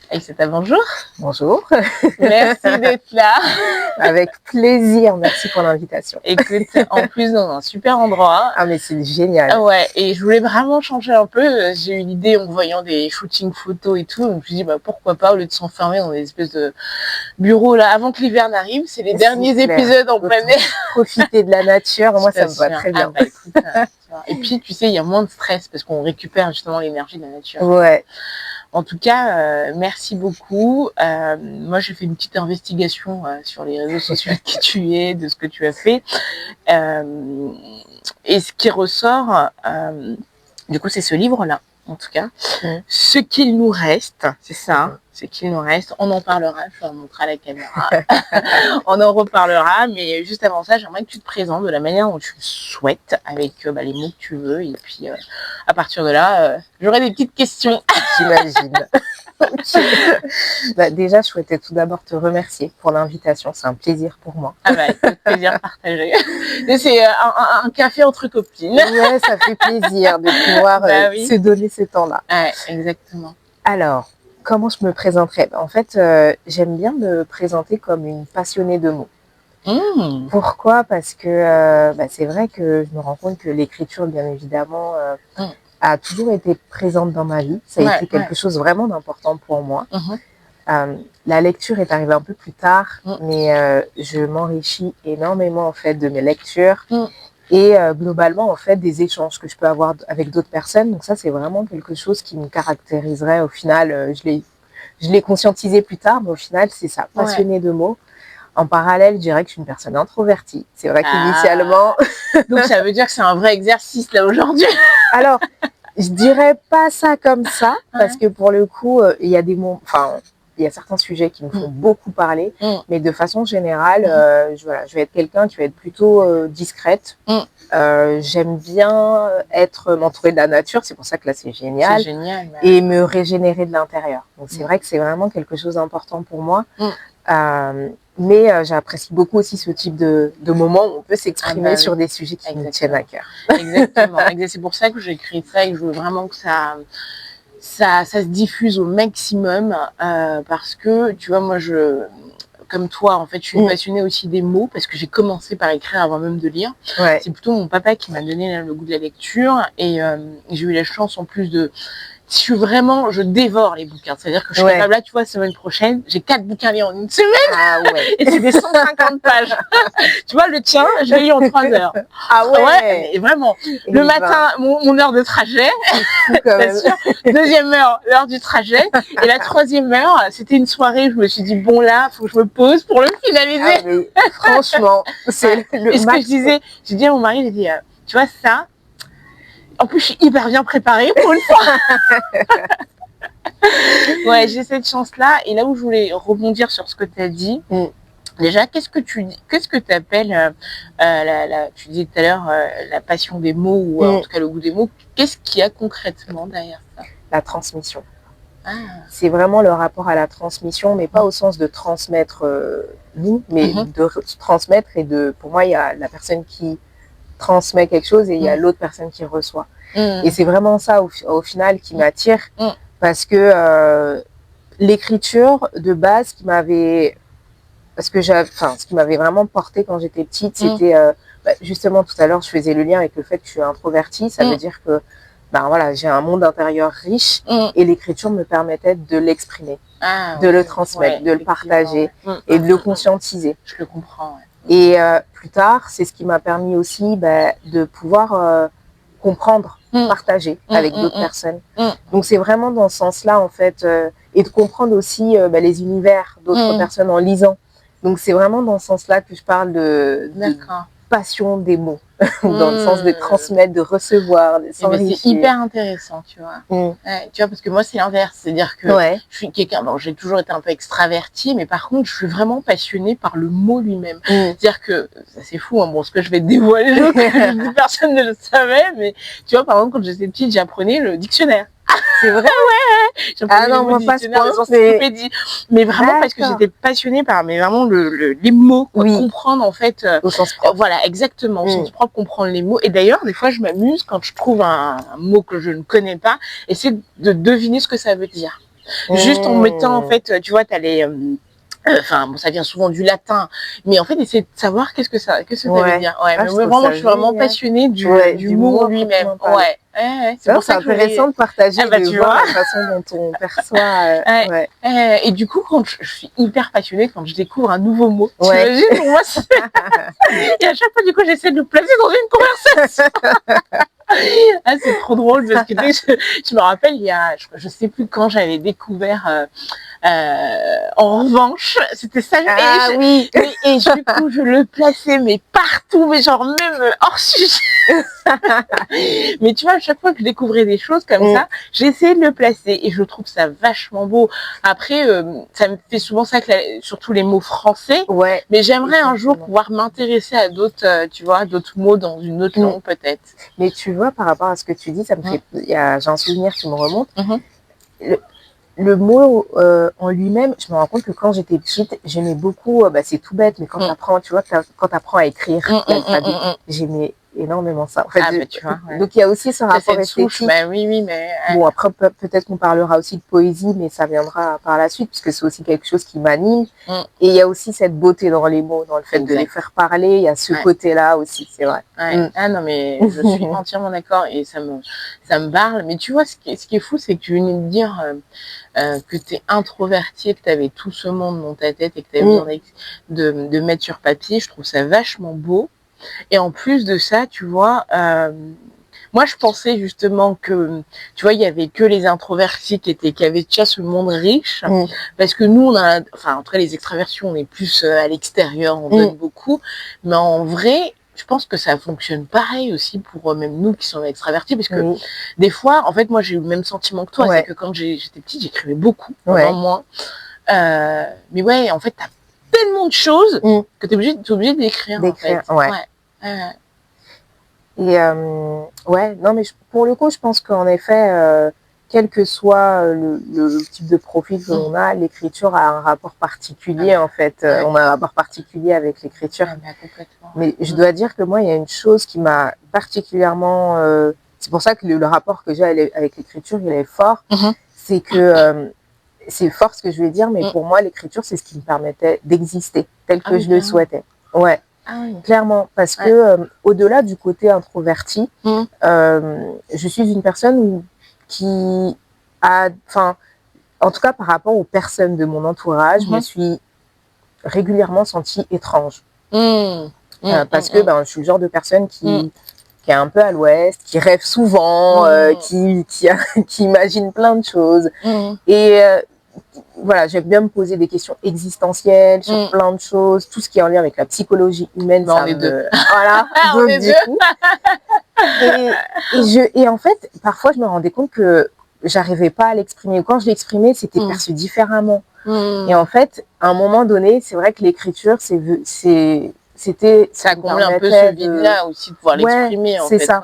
Aïssata, bonjour. Bonjour. Merci d'être là. Avec plaisir, merci pour l'invitation. Écoute, en plus dans un super endroit. Ah mais c'est génial. Ouais, et je voulais vraiment changer un peu. J'ai eu l'idée en voyant des shootings photos et tout. Donc je me suis dit, bah, pourquoi pas, au lieu de s'enfermer dans des espèces de bureaux là, avant que l'hiver n'arrive, c'est les derniers épisodes en plein air. Profiter de la nature, moi ça me va très bien. Ah bah écoute, tu vois. Et puis tu sais, il y a moins de stress parce qu'on récupère justement l'énergie de la nature. Ouais. En tout cas, merci beaucoup. Moi, j'ai fait une petite investigation sur les réseaux sociaux de qui tu es, de ce que tu as fait. Et ce qui ressort, du coup, c'est ce livre-là, en tout cas. Ce qu'il nous reste, c'est ça, ce qu'il nous reste. On en parlera, je vais en montrer à la caméra. On en reparlera, mais juste avant ça, j'aimerais que tu te présentes de la manière dont tu le souhaites, avec les mots que tu veux. Et puis, à partir de là, j'aurai des petites questions. J'imagine. Bah, déjà, je souhaitais tout d'abord te remercier pour l'invitation. C'est un plaisir pour moi. Ah bah, écoute, plaisir partagé. C'est un café entre copines. Ouais, ça fait plaisir de pouvoir se donner ce temps-là. Ouais, exactement. Alors, comment je me présenterais? En fait, j'aime bien me présenter comme une passionnée de mots. Pourquoi? Parce que c'est vrai que je me rends compte que l'écriture, bien évidemment, a toujours été présente dans ma vie. Ça a été quelque chose vraiment d'important pour moi. La lecture est arrivée un peu plus tard, mais je m'enrichis énormément en fait de mes lectures et globalement en fait des échanges que je peux avoir avec d'autres personnes. Donc ça c'est vraiment quelque chose qui me caractériserait au final. Je l'ai conscientisé plus tard, mais au final c'est ça, passionnée de mots. En parallèle, je dirais que je suis une personne introvertie. C'est vrai qu'initialement... Donc, ça veut dire que c'est un vrai exercice, là, aujourd'hui. Alors, je dirais pas ça comme ça, parce que pour le coup, il y a des mots... Enfin, il y a certains sujets qui me font beaucoup parler, mais de façon générale, je vais être quelqu'un qui va être plutôt discrète. J'aime bien m'entourer de la nature, c'est pour ça que là, c'est génial. C'est génial. Et me régénérer de l'intérieur. Donc, c'est vrai que c'est vraiment quelque chose d'important pour moi. Mais j'apprécie beaucoup aussi ce type de moment où on peut s'exprimer sur des sujets qui nous tiennent à cœur. Exactement. C'est pour ça que j'ai écrit ça et que je veux vraiment que ça se diffuse au maximum parce que, tu vois, moi, comme toi, en fait, je suis passionnée aussi des mots parce que j'ai commencé par écrire avant même de lire. C'est plutôt mon papa qui m'a donné le goût de la lecture et j'ai eu la chance en plus de... Je dévore les bouquins. C'est-à-dire que je suis capable, là, tu vois, semaine prochaine, j'ai 4 bouquins lus en une semaine. Ah ouais. Et c'est des 150 pages. Tu vois, le tien, je l'ai lu en 3 heures. Ah ouais. Et vraiment. Le matin, mon heure de trajet. Deuxième heure, l'heure du trajet. Et la troisième heure, c'était une soirée, je me suis dit, bon là, faut que je me pose pour le finaliser. Ah, franchement, c'est et ce que j'ai dit à mon mari, j'ai dit, tu vois, ça, en plus, je suis hyper bien préparée pour une fois. Ouais, j'ai cette chance-là. Et là où je voulais rebondir sur ce que tu as dit, déjà, qu'est-ce que tu appelles, tu disais tout à l'heure, la passion des mots, ou en tout cas le goût des mots, qu'est-ce qu'il y a concrètement derrière ça? La transmission. C'est vraiment le rapport à la transmission, mais pas au sens de transmettre nous, mais de transmettre et pour moi, il y a la personne qui transmet quelque chose et il y a l'autre personne qui reçoit. Et c'est vraiment ça au final qui m'attire parce que l'écriture de base ce qui m'avait vraiment porté quand j'étais petite, c'était justement tout à l'heure je faisais le lien avec le fait que je suis introvertie, ça veut dire que voilà, j'ai un monde intérieur riche et l'écriture me permettait de l'exprimer, de le transmettre, de le partager et de le conscientiser. Je le comprends. Et plus tard, c'est ce qui m'a permis aussi de pouvoir comprendre, partager avec d'autres personnes. Donc c'est vraiment dans ce sens-là en fait, et de comprendre aussi les univers d'autres personnes en lisant. Donc c'est vraiment dans ce sens-là que je parle de passion des mots, dans le sens de transmettre, de recevoir, de s'enrichir. C'est hyper intéressant, tu vois. Tu vois, parce que moi, c'est l'inverse. C'est-à-dire que je suis quelqu'un, j'ai toujours été un peu extravertie, mais par contre, je suis vraiment passionnée par le mot lui-même. C'est-à-dire que, c'est fou, hein, ce que je vais te dévoiler, personne ne le savait, mais tu vois, par exemple, quand j'étais petite, j'apprenais le dictionnaire. C'est vrai? Ah non, moi pas mais vraiment parce que j'étais passionnée par vraiment les mots, comprendre en fait. Au sens propre. Voilà, exactement, au sens propre, comprendre les mots. Et d'ailleurs, des fois, je m'amuse quand je trouve un mot que je ne connais pas, essayer de deviner ce que ça veut dire. Juste en mettant, en fait, tu vois, t'as les... Enfin, bon, ça vient souvent du latin, mais en fait, essayer de savoir qu'est-ce que ça veut dire. Ouais, mais vraiment, je suis vraiment passionnée du mot en lui-même. Ouais. C'est pour ça que intéressant de partager, de voir la façon dont on perçoit. Et du coup, quand je suis hyper passionnée quand je découvre un nouveau mot. T'imagines, pour moi, et à chaque fois, du coup, j'essaie de le placer dans une conversation. C'est trop drôle parce que je me rappelle, il y a, je sais plus quand j'avais découvert en revanche, c'était ça. Oui. Et du coup, je le plaçais, mais partout, mais genre même hors sujet. Mais tu vois, à chaque fois que je découvrais des choses comme ça, j'essayais de le placer et je trouve ça vachement beau. Après, ça me fait souvent ça, surtout les mots français. Ouais. Mais j'aimerais un jour pouvoir m'intéresser à d'autres, tu vois, d'autres mots dans une autre langue peut-être. Mais tu vois, par rapport à ce que tu dis, ça me fait, j'ai un souvenir qui me remonte. Le mot en lui-même, je me rends compte que quand j'étais petite, j'aimais beaucoup, c'est tout bête, mais quand t'apprends, tu vois, quand t'apprends à écrire l'alphabet, j'aimais énormément ça. En fait, tu vois, donc il y a aussi ce rapport esthétique. Oui, mais... Bon, après, peut-être qu'on parlera aussi de poésie, mais ça viendra par la suite, parce que c'est aussi quelque chose qui m'anime. Et il y a aussi cette beauté dans les mots, dans le fait de les faire parler, il y a ce côté-là aussi, c'est vrai. Ah non, mais je suis entièrement d'accord et ça me parle. Mais tu vois, ce qui est fou, c'est que tu venais de dire que tu es introvertie, que tu avais tout ce monde dans ta tête et que tu avais besoin de mettre sur papier. Je trouve ça vachement beau. Et en plus de ça, tu vois, moi je pensais justement que, tu vois, il y avait que les introvertis qui avaient déjà ce monde riche, parce que nous, entre les extraversions, on est plus à l'extérieur, on donne beaucoup, mais en vrai, je pense que ça fonctionne pareil aussi pour même nous qui sommes extravertis, parce que des fois, en fait, moi j'ai eu le même sentiment que toi, c'est que quand j'étais petite, j'écrivais beaucoup, pendant moi, mais ouais, en fait, t'as tellement de choses que t'es obligé d'écrire, en fait. Et non, mais pour le coup, je pense qu'en effet, quel que soit le type de profil que l'on a, l'écriture a un rapport particulier, en fait. On a un rapport particulier avec l'écriture. Mais je dois dire que moi, il y a une chose qui m'a particulièrement... c'est pour ça que le rapport que j'ai avec l'écriture, il est fort. C'est que... c'est fort ce que je vais dire, mais pour moi, l'écriture, c'est ce qui me permettait d'exister tel que je le souhaitais. Ouais. Clairement, parce que au-delà du côté introverti, je suis une personne qui a, en tout cas par rapport aux personnes de mon entourage, je me suis régulièrement sentie étrange. Parce que je suis le genre de personne qui est un peu à l'ouest, qui rêve souvent, qui imagine plein de choses. Et voilà, j'aime bien me poser des questions existentielles sur plein de choses, tout ce qui est en lien avec la psychologie humaine. On est deux. Voilà, donc du coup. Et en fait, parfois, je me rendais compte que j'arrivais pas à l'exprimer. Quand je l'exprimais, c'était perçu différemment. Et en fait, à un moment donné, c'est vrai que l'écriture, ça comblait un peu ce vide-là aussi, de pouvoir l'exprimer, en fait. C'est ça.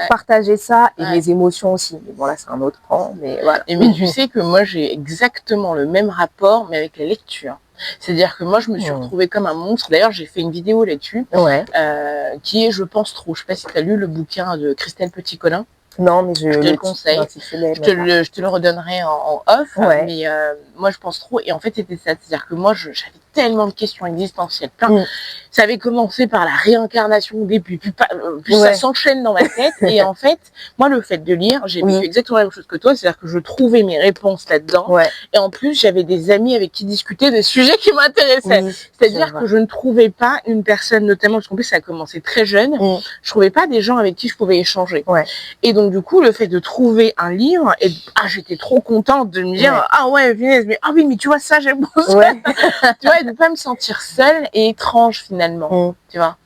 Partager ça et mes émotions aussi. Mais bon, là, c'est un autre pan, mais voilà. Mais tu sais que moi, j'ai exactement le même rapport, mais avec la lecture. C'est-à-dire que moi, je me suis retrouvée comme un monstre. D'ailleurs, j'ai fait une vidéo là-dessus, qui est « Je pense trop ». Je ne sais pas si tu as lu le bouquin de Christelle Petit-Colin. Non, mais je te le conseille. Je te le redonnerai en off. Mais moi, je pense trop. Et en fait, c'était ça. C'est-à-dire que moi, j'avais tellement de questions existentielles. Ça avait commencé par la réincarnation au début. Puis ça s'enchaîne dans ma tête. Et en fait, moi, le fait de lire, j'ai vécu exactement la même chose que toi. C'est-à-dire que je trouvais mes réponses là-dedans. Et en plus, j'avais des amis avec qui discuter des sujets qui m'intéressaient. C'est-à-dire que je ne trouvais pas une personne, notamment, parce qu'en plus, ça a commencé très jeune, je trouvais pas des gens avec qui je pouvais échanger. Et donc, du coup, le fait de trouver un livre, et j'étais trop contente de me dire, ah ouais, punaise, mais ah oui, mais tu vois, ça, j'aime beaucoup ça. Tu vois, et de pas me sentir seule et étrange, finalement. Tu vois.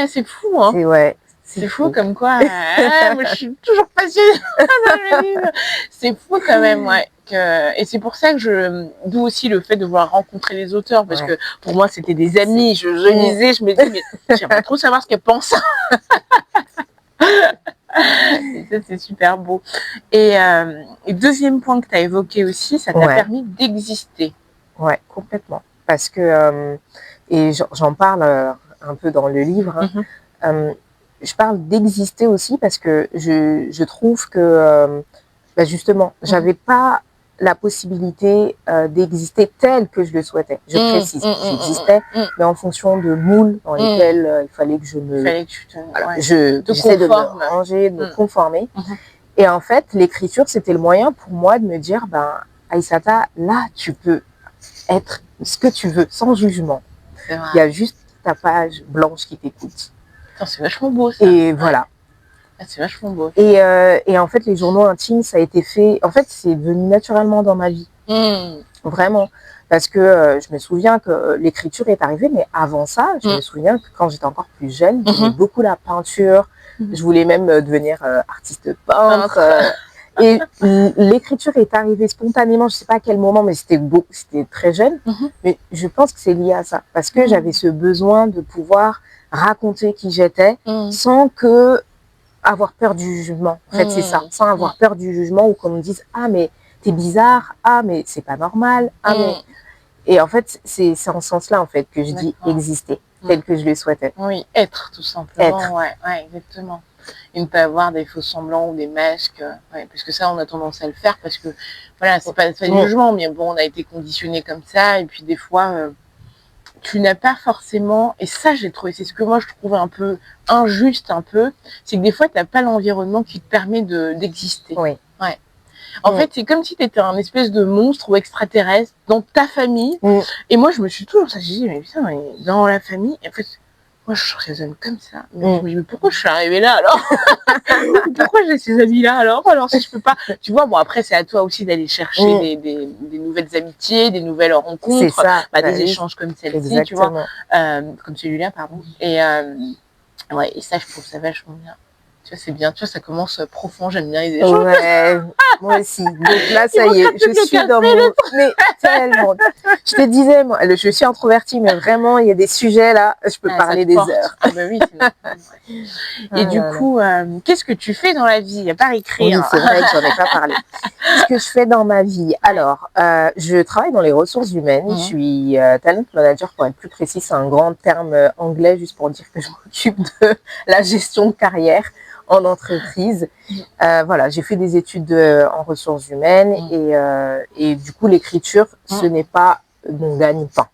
C'est fou, hein. C'est fou comme quoi. Moi, je suis toujours passionnée. C'est fou quand même, et c'est pour ça que d'où aussi le fait de vouloir rencontrer les auteurs, parce que pour moi, c'était des amis. Je lisais, je me disais, mais j'aimerais trop savoir ce qu'elles pensent. Et ça, c'est super beau. Et deuxième point que tu as évoqué aussi, ça t'a permis d'exister. Ouais, complètement. Parce que, et j'en parle un peu dans le livre, je parle d'exister aussi parce que je trouve que, justement, j'avais pas la possibilité d'exister tel que je le souhaitais. Je précise, j'existais, mais en fonction de moules dans lesquels il fallait que je me... j'essaie de me ranger, de me conformer. Et en fait, l'écriture, c'était le moyen pour moi de me dire, Aïssata, là, tu peux être ce que tu veux, sans jugement. Il y a juste ta page blanche qui t'écoute. C'est vachement beau, ça. Et voilà. C'est vachement beau. Et en fait, les journaux intimes, ça a été fait... En fait, c'est venu naturellement dans ma vie. Vraiment. Parce que je me souviens que l'écriture est arrivée, mais avant ça, je me souviens que quand j'étais encore plus jeune, j'aimais beaucoup la peinture. Je voulais même devenir artiste peintre. Et l'écriture est arrivée spontanément, je ne sais pas à quel moment, mais c'était très jeune. Mais je pense que c'est lié à ça. Parce que j'avais ce besoin de pouvoir raconter qui j'étais sans avoir peur du jugement. En fait, c'est ça. Sans avoir peur du jugement ou qu'on me dise « Ah, mais t'es bizarre. Ah, mais c'est pas normal. Ah, mais... » Et en fait, c'est en ce sens-là, en fait, que je dis exister, tel que je le souhaitais. Oui, être, tout simplement. Être. Ouais, exactement. Et ne pas avoir des faux semblants ou des masques. Parce que ça, on a tendance à le faire parce que, voilà, c'est pas du jugement, mais bon, on a été conditionné comme ça. Et puis, des fois, tu n'as pas forcément... Et ça, j'ai trouvé, c'est ce que moi, je trouve un peu injuste, c'est que des fois, tu n'as pas l'environnement qui te permet d'exister. Oui. Ouais. En fait, c'est comme si tu étais un espèce de monstre ou extraterrestre dans ta famille. Et moi, je me suis toujours dit, mais putain, dans la famille, en fait, moi, je raisonne comme ça. Mais je me dis, mais pourquoi je suis arrivée là, alors? Pourquoi j'ai ces amis-là, alors si je peux pas... Tu vois, bon, après, c'est à toi aussi d'aller chercher des nouvelles amitiés, des nouvelles rencontres, des échanges comme celle-ci, tu vois. Comme celui-là, pardon. Et ça, je trouve ça vachement bien. Tu vois, c'est bien, tu vois, ça commence profond, j'aime bien les échanges. Ouais, moi aussi. Donc là, ça y est, je suis dans mon... Mais tellement. Je te disais, moi, je suis introvertie, mais vraiment, il y a des sujets là, je peux parler des heures. Ah bah oui, c'est Et du coup, qu'est-ce que tu fais dans la vie, à part écrire? Oui, c'est vrai que j'en ai pas parlé. Ce que je fais dans ma vie, alors, je travaille dans les ressources humaines. Je suis talent manager, pour être plus précis, c'est un grand terme anglais, juste pour dire que je m'occupe de la gestion de carrière en entreprise. Voilà, j'ai fait des études en ressources humaines et du coup, l'écriture, ce n'est pas mon gagne-pain.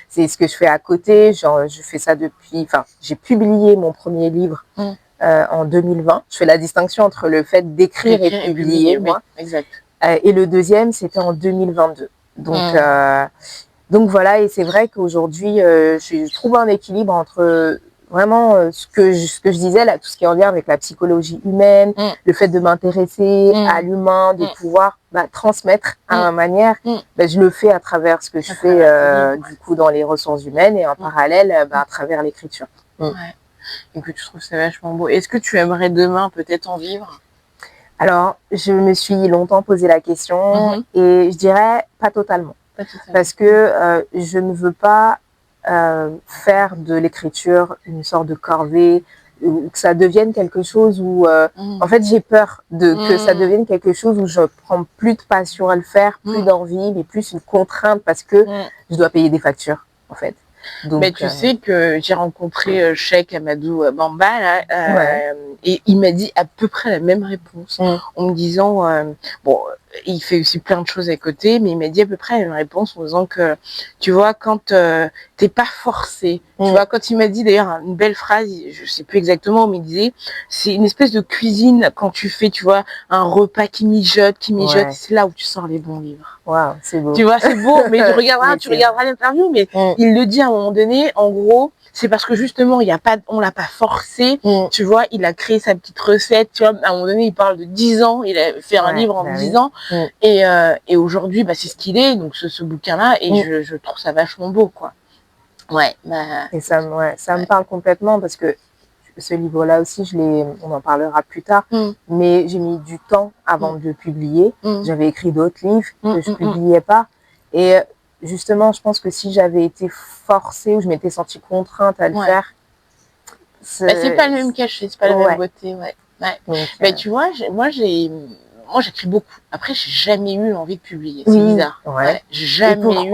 C'est ce que je fais à côté. Genre, je fais ça depuis... Enfin, j'ai publié mon premier livre en 2020. Je fais la distinction entre le fait d'écrire et publier, moi. Exact. Et le deuxième, c'était en 2022. Donc voilà, et c'est vrai qu'aujourd'hui, je trouve un équilibre entre... Vraiment, ce que je disais là, tout ce qui est en lien avec la psychologie humaine, le fait de m'intéresser à l'humain, de pouvoir transmettre à ma manière, je le fais à travers ce que je fais du coup dans les ressources humaines et en parallèle à travers l'écriture. Et que tu trouves ça vachement beau. Est-ce que tu aimerais demain peut-être en vivre? Alors, je me suis longtemps posé la question et je dirais pas totalement. Parce que je ne veux pas faire de l'écriture une sorte de corvée, que ça devienne quelque chose où en fait j'ai peur que ça devienne quelque chose où je prends plus de passion à le faire, plus d'envie, mais plus une contrainte parce que je dois payer des factures en fait. Donc, mais tu sais que j'ai rencontré Cheikh Amadou Bamba là, et il m'a dit à peu près la même réponse en me disant bon, il fait aussi plein de choses à côté, mais il m'a dit à peu près la même réponse en disant que tu vois quand t'es pas forcé, tu vois, quand il m'a dit d'ailleurs une belle phrase, je sais plus exactement, mais il disait c'est une espèce de cuisine quand tu fais, tu vois, un repas qui mijote, c'est là où tu sors les bons livres. Waouh, c'est beau. Tu vois, c'est beau, mais tu regarderas l'interview, mais il le dit à un moment donné, en gros, c'est parce que justement, on l'a pas forcé, tu vois, il a créé sa petite recette, tu vois, à un moment donné, il parle de 10 ans, il a fait un livre en 10 ans, et aujourd'hui, c'est ce qu'il est, donc ce bouquin-là, et je trouve ça vachement beau, quoi. Ouais. Et ça me parle complètement, parce que ce livre-là aussi, on en parlera plus tard, mais j'ai mis du temps avant de le publier. J'avais écrit d'autres livres que je publiais pas, et justement, je pense que si j'avais été forcée ou je m'étais sentie contrainte à le faire, c'est pas le même cachet, c'est pas la même beauté, Donc, mais tu vois, moi j'écris beaucoup. Après, j'ai jamais eu envie de publier. C'est bizarre. J'ai jamais eu.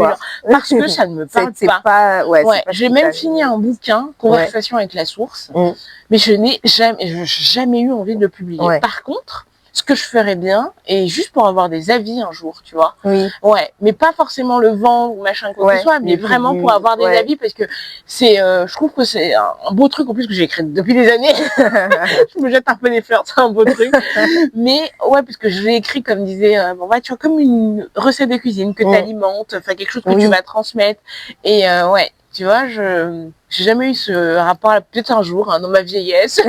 Parce que ça ne me parle pas. J'ai même fini un bouquin, Conversation avec la source, mais je n'ai jamais eu envie de le publier. Par contre, ce que je ferais bien et juste pour avoir des avis un jour, tu vois. Oui. Ouais, mais pas forcément le vent ou machin quoi que ce soit, mais vraiment pour avoir des avis parce que c'est, je trouve que c'est un beau truc en plus que j'ai écrit depuis des années. Je me jette un peu des fleurs, c'est un beau truc. Mais ouais, parce que je l'ai écrit comme disait, bon bah tu vois, comme une recette de cuisine que t'alimentes, enfin quelque chose que tu vas transmettre. Et ouais, tu vois, j'ai jamais eu ce rapport, peut-être un jour, hein, dans ma vieillesse.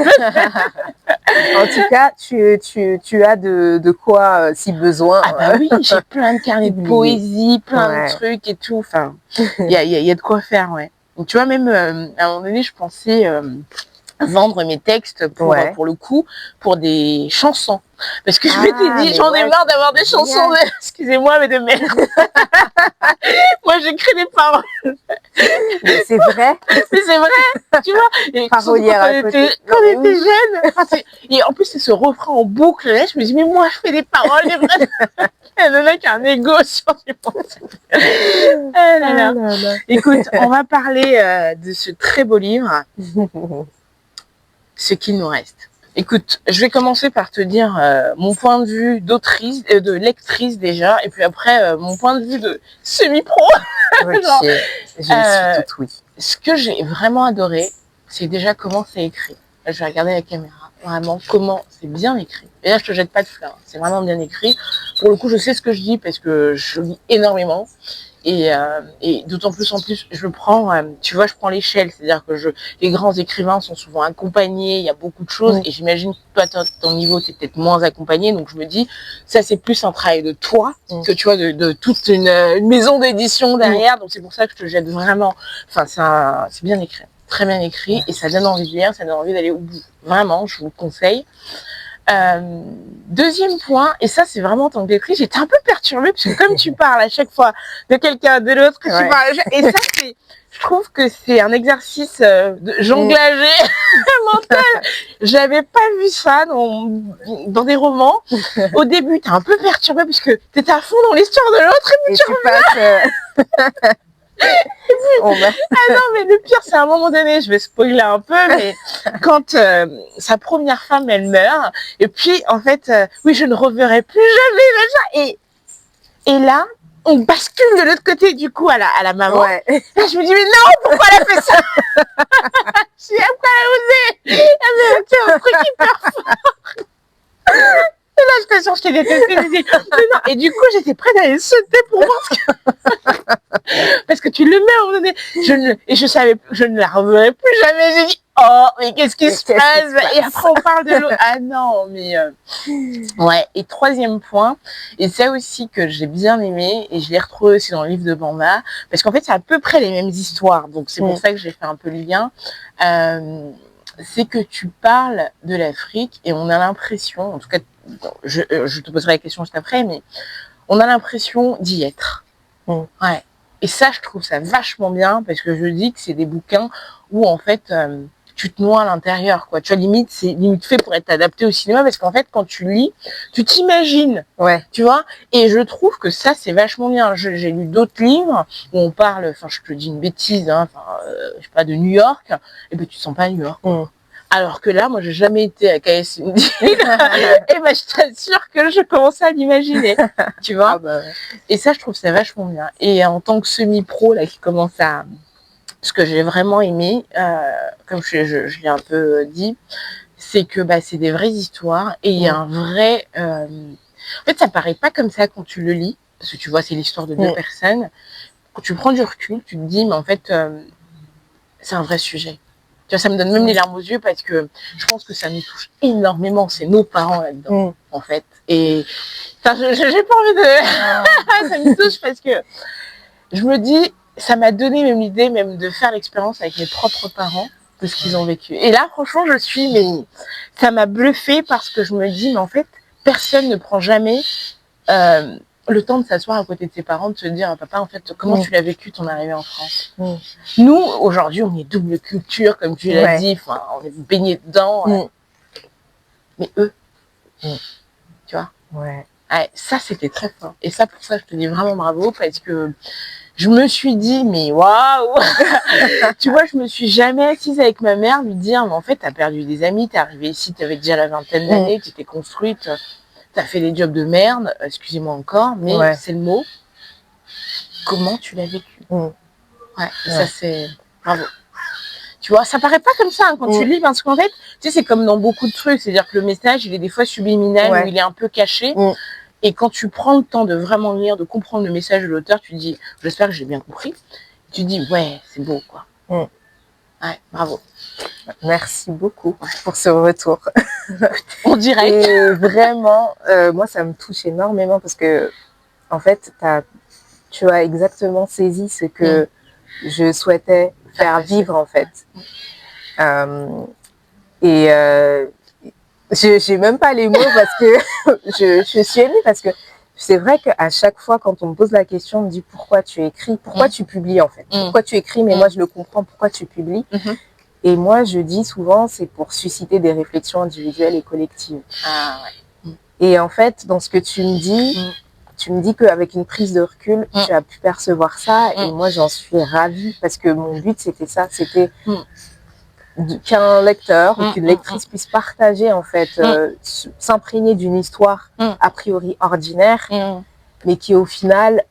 En tout cas, tu as de quoi, si besoin. Ah bah oui, j'ai plein de carnets de poésie, plein de trucs et tout. Enfin, il y a de quoi faire, ouais. Donc, tu vois, même à un moment donné, je pensais vendre mes textes pour le coup, pour des chansons. Parce que je m'étais dit, j'en ai marre d'avoir des chansons, excusez-moi, mais de merde. Moi, j'écris des paroles. Mais c'est vrai. Mais c'est vrai, tu vois. Et parolière à côté. Quand on était jeunes. Enfin, et en plus, c'est ce refrain en boucle. Là, je me dis, mais moi, je fais des paroles, des vraies. Le mec a un égo sur ses pensées. Écoute, on va parler de ce très beau livre. Ce qu'il nous reste. Écoute, je vais commencer par te dire mon point de vue d'autrice, de lectrice déjà, et puis après mon point de vue de semi-pro. Genre, je suis toute oui. Ce que j'ai vraiment adoré, c'est déjà comment c'est écrit. Là, je vais regarder la caméra, vraiment comment c'est bien écrit. Et là, je te jette pas de fleurs, c'est vraiment bien écrit. Pour le coup, je sais ce que je dis parce que je lis énormément. Et d'autant plus en plus, je prends, tu vois, je prends l'échelle, c'est-à-dire que les grands écrivains sont souvent accompagnés, il y a beaucoup de choses, et j'imagine que toi, ton niveau, t'es peut-être moins accompagné, donc je me dis, ça c'est plus un travail de toi, que tu vois, de toute une maison d'édition derrière, donc c'est pour ça que je te jette vraiment, enfin, c'est bien écrit, très bien écrit, et ça donne envie de lire, ça donne envie d'aller au bout. Vraiment, je vous le conseille. Deuxième point, et ça c'est vraiment en tant que lectrice, j'étais un peu perturbée parce que comme tu parles à chaque fois de quelqu'un, de l'autre, que tu parles, et ça je trouve que c'est un exercice de jonglage mental. J'avais pas vu ça dans des romans. Au début, t'es un peu perturbée parce que t'étais à fond dans l'histoire de l'autre et puis tu passes. Ah non, mais le pire, c'est à un moment donné, je vais spoiler un peu, mais quand sa première femme, elle meurt, et puis, en fait, oui, je ne reverrai plus jamais, et là, on bascule de l'autre côté, du coup, à la maman. Là, je me dis, mais non, pourquoi elle a fait ça? Je dis, pourquoi elle a osé? Elle a un truc hyper fort. Et là, je t'assure, je t'ai détesté. Non. Et du coup, j'étais prête à aller sauter pour voir ce que... Parce que tu le mets à un moment donné. Et je savais que je ne la reverrai plus jamais. J'ai dit, oh, mais qu'est-ce qui se passe? Et après, on parle de l'eau. Ah non, mais... Ouais. Et troisième point, et ça aussi que j'ai bien aimé, et je l'ai retrouvé aussi dans le livre de Bamba, parce qu'en fait, c'est à peu près les mêmes histoires. Donc, c'est pour ça que j'ai fait un peu le lien. C'est que tu parles de l'Afrique et on a l'impression, en tout cas, je te poserai la question juste après, mais on a l'impression d'y être. Ouais. Et ça, je trouve ça vachement bien parce que je dis que c'est des bouquins où en fait tu te noies à l'intérieur, quoi. Tu vois, limite, c'est limite fait pour être adapté au cinéma parce qu'en fait, quand tu lis, tu t'imagines, tu vois. Et je trouve que ça, c'est vachement bien. J'ai lu d'autres livres où on parle, enfin, je te dis une bêtise, hein, je sais pas, de New York, et ben tu te sens pas à New York. Alors que là, moi, j'ai jamais été à KS-Indy. Et ben, je t'assure que je commence à l'imaginer, tu vois. Ah bah ouais. Et ça, je trouve ça vachement bien. Et en tant que semi-pro, là, qui commence à... Ce que j'ai vraiment aimé, comme je l'ai un peu dit, c'est que bah, c'est des vraies histoires et il y a un vrai... En fait, ça paraît pas comme ça quand tu le lis, parce que tu vois, c'est l'histoire de deux personnes. Quand tu prends du recul, tu te dis, mais en fait, c'est un vrai sujet. Tu vois, ça me donne même les larmes aux yeux parce que je pense que ça nous touche énormément. C'est nos parents là-dedans, en fait. Et j'ai pas envie de... ça me touche parce que je me dis, ça m'a donné même l'idée même de faire l'expérience avec mes propres parents de ce qu'ils ont vécu. Et là, franchement, mais ça m'a bluffée parce que je me dis, mais en fait, personne ne prend jamais le temps de s'asseoir à côté de ses parents, de se dire, papa, en fait, comment tu l'as vécu ton arrivée en France? Nous, aujourd'hui, on est double culture, comme tu l'as dit, enfin, on est baigné dedans. Mais eux, tu vois, ça, c'était très fort. Et ça, pour ça, je te dis vraiment bravo, parce que je me suis dit, mais waouh. Tu vois, je me suis jamais assise avec ma mère, lui dire, mais en fait, t'as perdu des amis, t'es arrivée ici, t'avais déjà la vingtaine d'années, tu t'es construite. t'as fait des jobs de merde, excusez-moi encore, mais c'est le mot. Comment tu l'as vécu? Ouais, ça c'est... Bravo. Tu vois, ça paraît pas comme ça hein, quand tu lis, parce qu'en fait, tu sais, c'est comme dans beaucoup de trucs, c'est-à-dire que le message, il est des fois subliminal, ou il est un peu caché. Et quand tu prends le temps de vraiment lire, de comprendre le message de l'auteur, tu te dis, j'espère que j'ai bien compris. Tu te dis, ouais, c'est beau, quoi. Ouais, bravo. Merci beaucoup pour ce retour. On dirait. Et vraiment, moi, ça me touche énormément parce que, en fait, tu as exactement saisi ce que je souhaitais faire vivre, en fait. J'ai même pas les mots parce que je suis émue parce que c'est vrai qu'à chaque fois, quand on me pose la question, on me dit pourquoi tu écris, pourquoi tu publies, en fait. Pourquoi tu écris, mais moi, je le comprends, pourquoi tu publies. Et moi, je dis souvent, c'est pour susciter des réflexions individuelles et collectives. Ah ouais. Et en fait, dans ce que tu me dis qu'avec une prise de recul, tu as pu percevoir ça. Et moi, j'en suis ravie parce que mon but, c'était ça. C'était qu'un lecteur ou qu'une lectrice puisse partager, en fait, s'imprégner d'une histoire a priori ordinaire, mais qui, au final,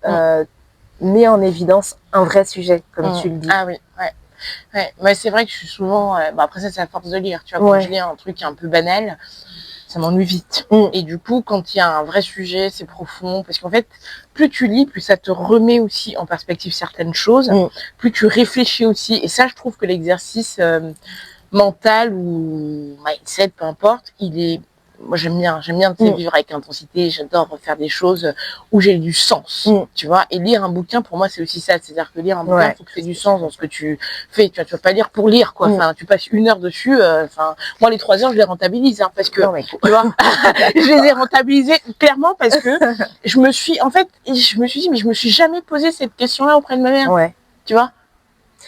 met en évidence un vrai sujet, comme tu le dis. Ah oui, ouais. Ouais, mais c'est vrai que je suis souvent... après ça, c'est à force de lire. Tu vois, quand je lis un truc un peu banal, ça m'ennuie vite. Et du coup, quand il y a un vrai sujet, c'est profond. Parce qu'en fait, plus tu lis, plus ça te remet aussi en perspective certaines choses. Plus tu réfléchis aussi. Et ça, je trouve que l'exercice mental ou mindset, peu importe, il est... Moi, j'aime bien vivre avec intensité. J'adore faire des choses où j'ai du sens, tu vois. Et lire un bouquin, pour moi, c'est aussi ça. C'est-à-dire que lire un bouquin, il faut que tu aies du sens dans ce que tu fais. Tu vas pas lire pour lire, quoi. Enfin, tu passes 1 heure dessus. Moi, les 3 heures, je les rentabilise, hein, parce que, tu vois, je les ai rentabilisées clairement parce que je me suis dit, mais je me suis jamais posé cette question-là auprès de ma mère. Tu vois.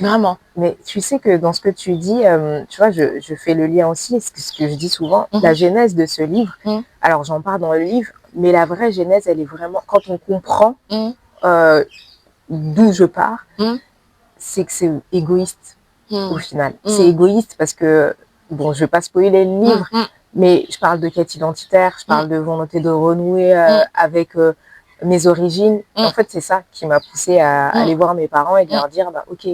Vraiment. Mais tu sais que dans ce que tu dis, tu vois, je fais le lien aussi, ce que je dis souvent, la genèse de ce livre, alors j'en parle dans le livre, mais la vraie genèse, elle est vraiment, quand on comprend d'où je pars, c'est que c'est égoïste au final. C'est égoïste parce que, bon, je vais pas spoiler le livre, mais je parle de quête identitaire, je parle de volonté de renouer avec mes origines. En fait, c'est ça qui m'a poussée à aller voir mes parents et de leur dire, bah, ok,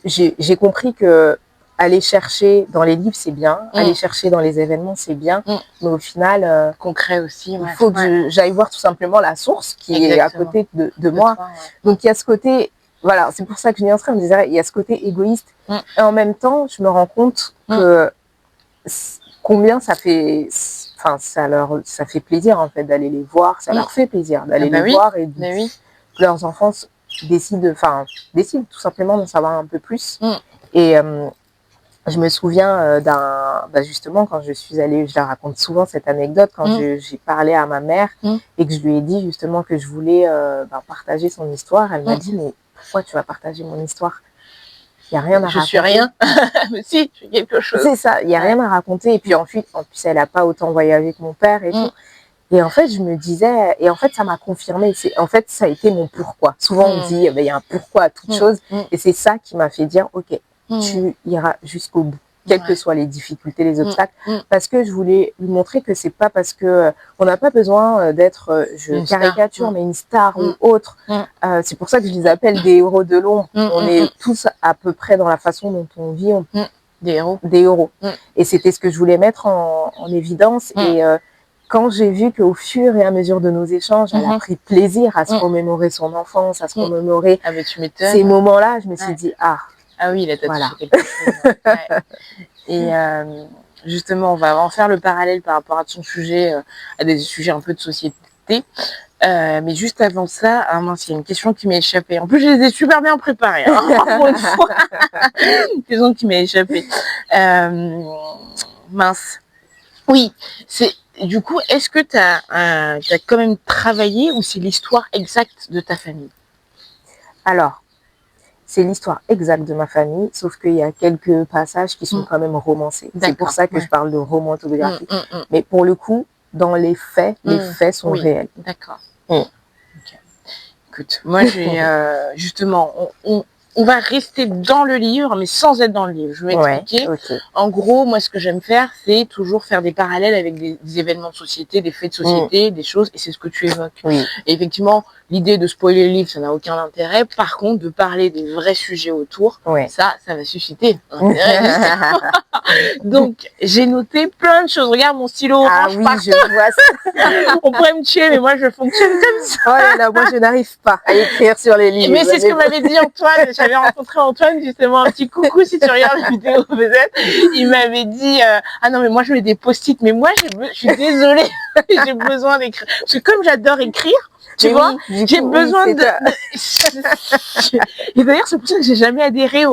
j'ai compris que aller chercher dans les livres, c'est bien, aller chercher dans les événements, c'est bien, mais au final, concret aussi. Il faut que j'aille voir tout simplement la source qui est à côté de moi. Donc, il y a ce côté, voilà, c'est pour ça que je viens en train de me dire, il y a ce côté égoïste. Et en même temps, je me rends compte que combien ça fait, enfin, ça fait plaisir, en fait, d'aller les voir, ça leur fait plaisir d'aller les voir et que leurs enfants décident tout simplement d'en savoir un peu plus. Et je me souviens justement, quand je suis allée, je la raconte souvent cette anecdote, quand j'ai parlé à ma mère et que je lui ai dit justement que je voulais partager son histoire, elle m'a dit, mais pourquoi tu vas partager mon histoire? Il n'y a rien à raconter. Je suis rien, mais si, je suis quelque chose. C'est ça, il n'y a rien à raconter. Et puis ensuite, en plus, elle n'a pas autant voyagé que mon père et tout. Et en fait, je me disais, et en fait, ça m'a confirmé. En fait, ça a été mon pourquoi. Souvent, on dit, il y a un pourquoi à toute chose. Et c'est ça qui m'a fait dire, ok, tu iras jusqu'au bout, quelles que soient les difficultés, les obstacles. Parce que je voulais lui montrer que c'est pas parce que on n'a pas besoin d'être, je caricature, mais une star ou autre. C'est pour ça que je les appelle des héros de l'ombre. On est tous à peu près dans la façon dont on vit. Des héros. Des héros. Et c'était ce que je voulais mettre en évidence. Et quand j'ai vu qu'au fur et à mesure de nos échanges, elle a pris plaisir à se remémorer son enfance, à se remémorer ces moments-là, je me suis dit, ah oui, il a tatoué quelque chose. Et justement, on va en faire le parallèle par rapport à son sujet, à des sujets un peu de société. Mais juste avant ça, mince, il y a une question qui m'est échappée. En plus, je les ai super bien préparées. Pour une fois. Une question qui m'est échappée. Mince. Oui, du coup, est-ce que tu as quand même travaillé ou c'est l'histoire exacte de ta famille? Alors, c'est l'histoire exacte de ma famille, sauf qu'il y a quelques passages qui sont quand même romancés. C'est pour ça que je parle de roman autobiographique. Mais pour le coup, dans les faits sont réels. D'accord. Okay. Écoute, moi j'ai justement, on va rester dans le livre, mais sans être dans le livre. Je vais m'expliquer. Okay. En gros, moi, ce que j'aime faire, c'est toujours faire des parallèles avec des événements de société, des faits de société, des choses, et c'est ce que tu évoques. Oui. Et effectivement, l'idée de spoiler le livre, ça n'a aucun intérêt. Par contre, de parler des vrais sujets autour, ça va susciter un intérêt. Donc, j'ai noté plein de choses. Regarde mon stylo orange. Ah oui, je vois ça. On pourrait me tuer, mais moi, je fonctionne comme ça. Oh là là, moi, je n'arrive pas à écrire sur les livres. Mais c'est ce que m'avait dit Antoine. J'avais rencontré Antoine, justement, un petit coucou si tu regardes la vidéo, peut-être. Il m'avait dit, ah non, mais moi, je mets des post-it, mais moi, je suis désolée. J'ai besoin d'écrire. Parce que comme j'adore écrire, tu vois, j'ai besoin de... Et d'ailleurs, c'est pour ça que j'ai jamais adhéré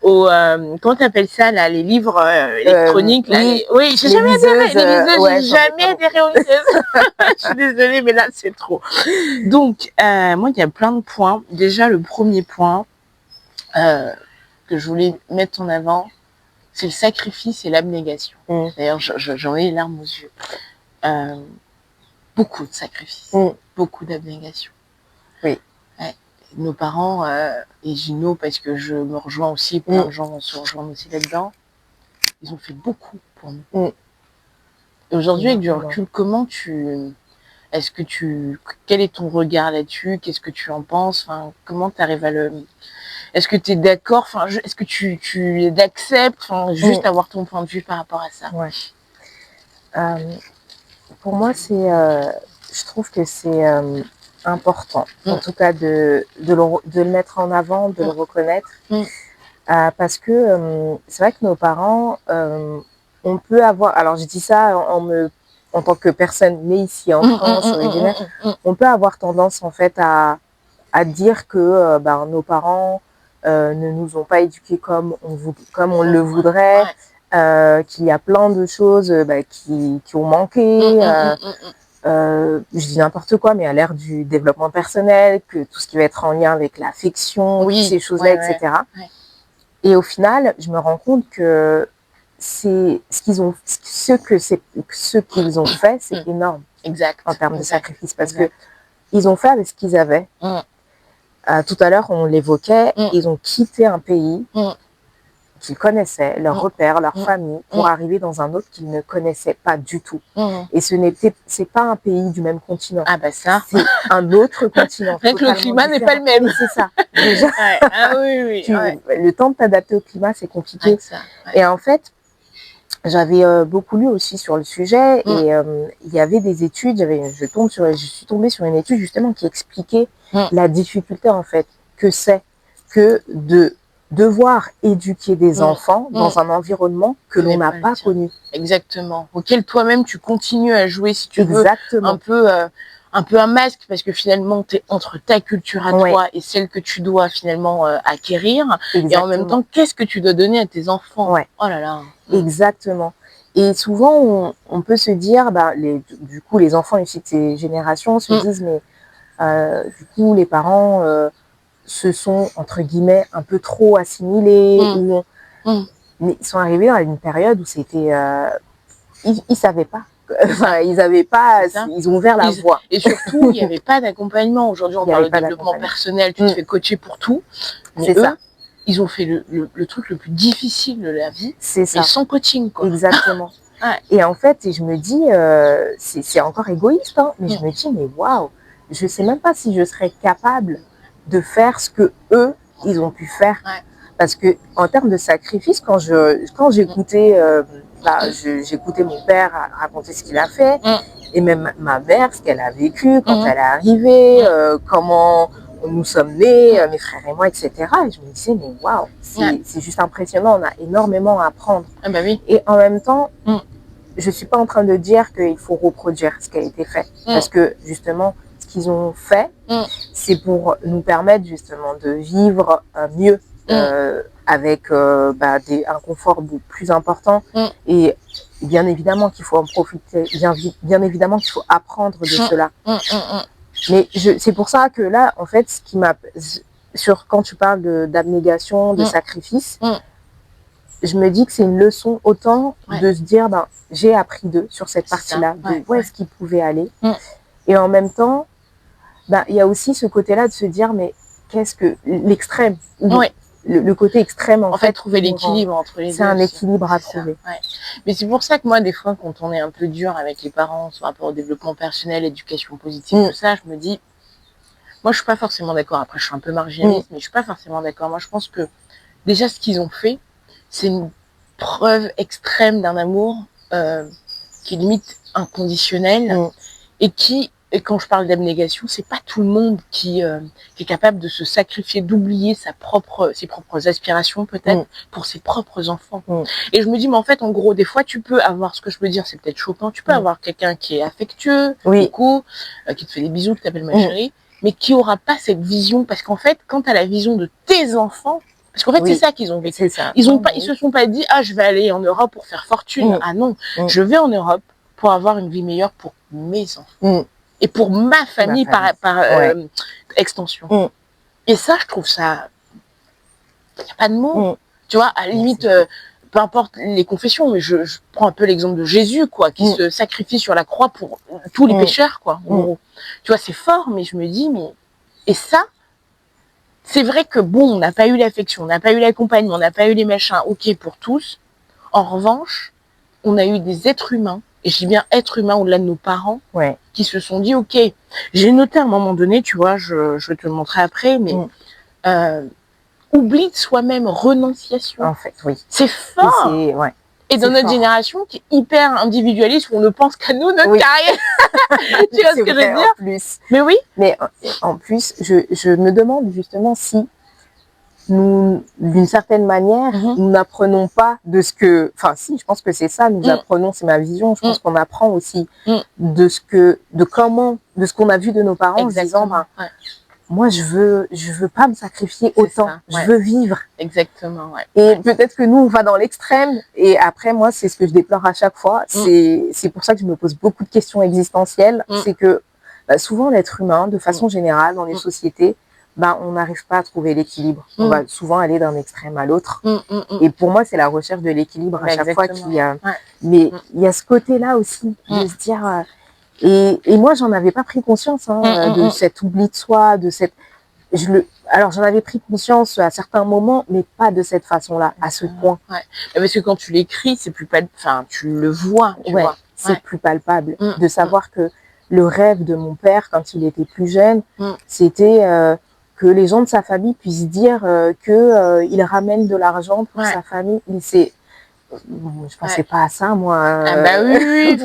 comment t'appelles ça, là, les livres électroniques, là. Oui, j'ai jamais adhéré. J'ai jamais adhéré aux liseuses. Je suis désolée, mais là, c'est trop. Donc, moi, il y a plein de points. Déjà, le premier point que je voulais mettre en avant, c'est le sacrifice et l'abnégation. D'ailleurs, j'en ai les larmes aux yeux. Beaucoup de sacrifices, beaucoup d'abnégation. Oui. Ouais. Nos parents, et Gino, parce que je me rejoins aussi, plein de gens vont se rejoindre aussi là-dedans, ils ont fait beaucoup pour nous. Et aujourd'hui, avec du recul, quel est ton regard là-dessus? Qu'est-ce que tu en penses? Enfin, comment tu arrives à le... Est-ce que tu es d'accord? Enfin, est-ce que tu l'acceptes? Enfin, juste avoir ton point de vue par rapport à ça. Pour moi, je trouve que c'est important, en tout cas, de le mettre en avant, de le reconnaître. Parce que c'est vrai que nos parents, on peut avoir... Alors, je dis ça en tant que personne née ici en France, originaire, on peut avoir tendance, en fait, à dire que nos parents ne nous ont pas éduqués comme on le voudrait. Qu'il y a plein de choses qui ont manqué. Je dis n'importe quoi, mais à l'ère du développement personnel, que tout ce qui va être en lien avec l'affection, ces choses-là, etc. Et au final, je me rends compte que ce qu'ils ont fait, c'est énorme. Exact. En termes de sacrifice, parce que ils ont fait avec ce qu'ils avaient. Tout à l'heure, on l'évoquait, ils ont quitté un pays qu'ils connaissaient, leurs repères, leur famille, pour arriver dans un autre qu'ils ne connaissaient pas du tout. Et c'est pas un pays du même continent. Ah bah ça. C'est un autre continent. Fait que le climat n'est pas le même. C'est ça. Déjà, ah oui. Le temps de t'adapter au climat, c'est compliqué. Et en fait, j'avais beaucoup lu aussi sur le sujet et il y avait des études. Je suis tombée sur une étude justement qui expliquait la difficulté en fait que c'est que de devoir éduquer des enfants dans un environnement que l'on n'a pas connu. Exactement. Auquel toi-même tu continues à jouer, si tu veux, un peu un masque, parce que finalement tu es entre ta culture à toi et celle que tu dois finalement acquérir. Et en même temps, qu'est-ce que tu dois donner à tes enfants? Oh là là. Exactement. Et souvent, on peut se dire, du coup, les enfants issus de ces générations se disent, mais du coup, les parents... se sont, entre guillemets, un peu trop assimilés. Mais ils sont arrivés dans une période où c'était... ils savaient pas. Enfin, ils avaient pas... Ils ont ouvert la voie. Et surtout, il n'y avait pas d'accompagnement. Aujourd'hui, on parle de développement personnel. Tu te fais coacher pour tout. Mais eux, ils ont fait le truc le plus difficile de la vie. C'est ça. Mais sans coaching, quoi. Exactement. Et en fait, je me dis... c'est encore égoïste, hein, mais je me dis, mais waouh, je sais même pas si je serais capable de faire ce que eux ils ont pu faire, parce que en termes de sacrifice, quand j'écoutais j'écoutais mon père raconter ce qu'il a fait et même ma mère ce qu'elle a vécu quand elle est arrivée, comment nous sommes nés, mes frères et moi, etc. Et je me disais mais waouh, c'est juste impressionnant, on a énormément à apprendre. Et en même temps, je suis pas en train de dire qu'il faut reproduire ce qui a été fait, parce que justement qu'ils ont fait, c'est pour nous permettre justement de vivre mieux, avec un confort plus important. Et bien évidemment qu'il faut en profiter, bien évidemment qu'il faut apprendre de cela. Mais c'est pour ça que là, en fait, ce qui m'a... Quand tu parles d'abnégation, de sacrifice, je me dis que c'est une leçon autant de se dire, j'ai appris d'eux sur cette partie-là, où est-ce qu'ils pouvaient aller. Et en même temps, il y a aussi ce côté-là de se dire, mais qu'est-ce que l'extrême, Ouais. le côté extrême en fait trouver l'équilibre entre les deux. C'est un équilibre à trouver. Ouais. Mais c'est pour ça que moi, des fois, quand on est un peu dur avec les parents par rapport au développement personnel, éducation positive, tout ça, je me dis, moi, je suis pas forcément d'accord. Après, je suis un peu marginaliste, mais je suis pas forcément d'accord. Moi, je pense que déjà, ce qu'ils ont fait, c'est une preuve extrême d'un amour qui est limite inconditionnel et quand je parle d'abnégation, c'est pas tout le monde qui est capable de se sacrifier, d'oublier ses propres aspirations peut-être pour ses propres enfants. Et je me dis, mais en fait, en gros, des fois, tu peux avoir, ce que je veux dire, c'est peut-être choquant, tu peux avoir quelqu'un qui est affectueux, beaucoup, qui te fait des bisous, qui t'appelle ma chérie, mais qui aura pas cette vision, parce qu'en fait, quand tu as la vision de tes enfants, parce qu'en fait, c'est ça qu'ils ont vécu. Ils se sont pas dit, ah, je vais aller en Europe pour faire fortune. Ah non, je vais en Europe pour avoir une vie meilleure pour mes enfants. Et pour ma famille, par extension. Et ça, je trouve ça... Il n'y a pas de mots. Tu vois, à la limite, peu importe les confessions, mais je prends un peu l'exemple de Jésus, quoi, qui se sacrifie sur la croix pour tous les pécheurs, quoi, en gros. Tu vois, c'est fort, mais je me dis, mais... Et ça, c'est vrai que, bon, on n'a pas eu l'affection, on n'a pas eu l'accompagnement, on n'a pas eu les machins, ok, pour tous. En revanche, on a eu des êtres humains, et je dis bien êtres humains au-delà de nos parents, qui se sont dit, ok, j'ai noté à un moment donné, tu vois, je vais te le montrer après, mais oubli de soi-même, renonciation. En fait, oui. C'est fort. Et dans notre génération qui est hyper individualiste, où on ne pense qu'à nous, notre carrière. Tu vois ce que je veux dire? En plus. Mais oui. Mais en plus, je me demande justement si nous, d'une certaine manière, nous n'apprenons pas de ce que... Enfin, si, je pense que c'est ça, nous apprenons, c'est ma vision, je pense qu'on apprend aussi de ce qu'on a vu de nos parents, en se disant, moi, je veux pas me sacrifier autant, je veux vivre. Exactement, Et peut-être que nous, on va dans l'extrême, et après, moi, c'est ce que je déplore à chaque fois, c'est pour ça que je me pose beaucoup de questions existentielles, c'est que souvent, l'être humain, de façon générale, dans les sociétés, on n'arrive pas à trouver l'équilibre. On va souvent aller d'un extrême à l'autre. Et pour moi, c'est la recherche de l'équilibre à chaque fois qu'il y a... Mais il y a ce côté-là aussi, de se dire... Et moi, j'en avais pas pris conscience de cet oubli de soi, de cette... Alors, j'en avais pris conscience à certains moments, mais pas de cette façon-là, à ce point. Parce que quand tu l'écris, c'est plus palpable. Enfin, tu le vois, tu vois. C'est plus palpable. De savoir que le rêve de mon père, quand il était plus jeune, c'était que les gens de sa famille puissent dire qu'il ramène de l'argent pour sa famille. Je pensais pas à ça, moi. Ah bah oui.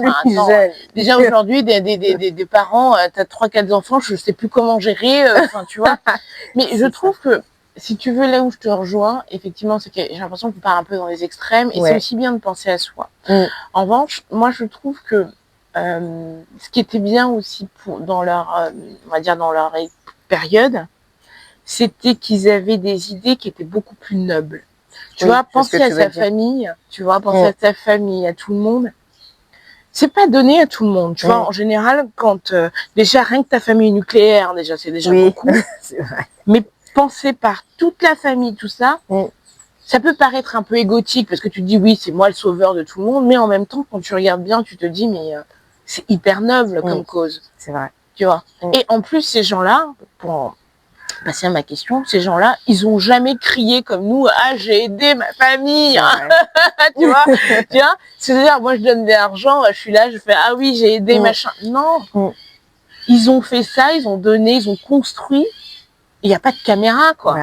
Déjà aujourd'hui, des parents, t'as 3-4 enfants, je sais plus comment gérer, tu vois. Mais je trouve que, si tu veux, là où je te rejoins, effectivement, c'est que j'ai l'impression qu'on part un peu dans les extrêmes, et c'est aussi bien de penser à soi. En revanche, moi, je trouve que ce qui était bien aussi dans leur, on va dire, dans leur période, c'était qu'ils avaient des idées qui étaient beaucoup plus nobles. Tu vois, penser à sa famille, penser à ta famille, à tout le monde. C'est pas donné à tout le monde. Tu vois, en général, quand déjà rien que ta famille nucléaire, déjà c'est déjà beaucoup. C'est vrai. Mais penser par toute la famille, tout ça, ça peut paraître un peu égotique parce que tu te dis oui, c'est moi le sauveur de tout le monde, mais en même temps, quand tu regardes bien, tu te dis mais c'est hyper noble comme cause. C'est vrai. Tu vois. Et en plus, ces gens-là, pour passer à ma question, ces gens-là, ils ont jamais crié comme nous, ah, j'ai aidé ma famille, tu vois, c'est-à-dire, moi, je donne de l'argent, je suis là, je fais, ah oui, j'ai aidé, machin. Non. Ils ont fait ça, ils ont donné, ils ont construit, il n'y a pas de caméra, quoi.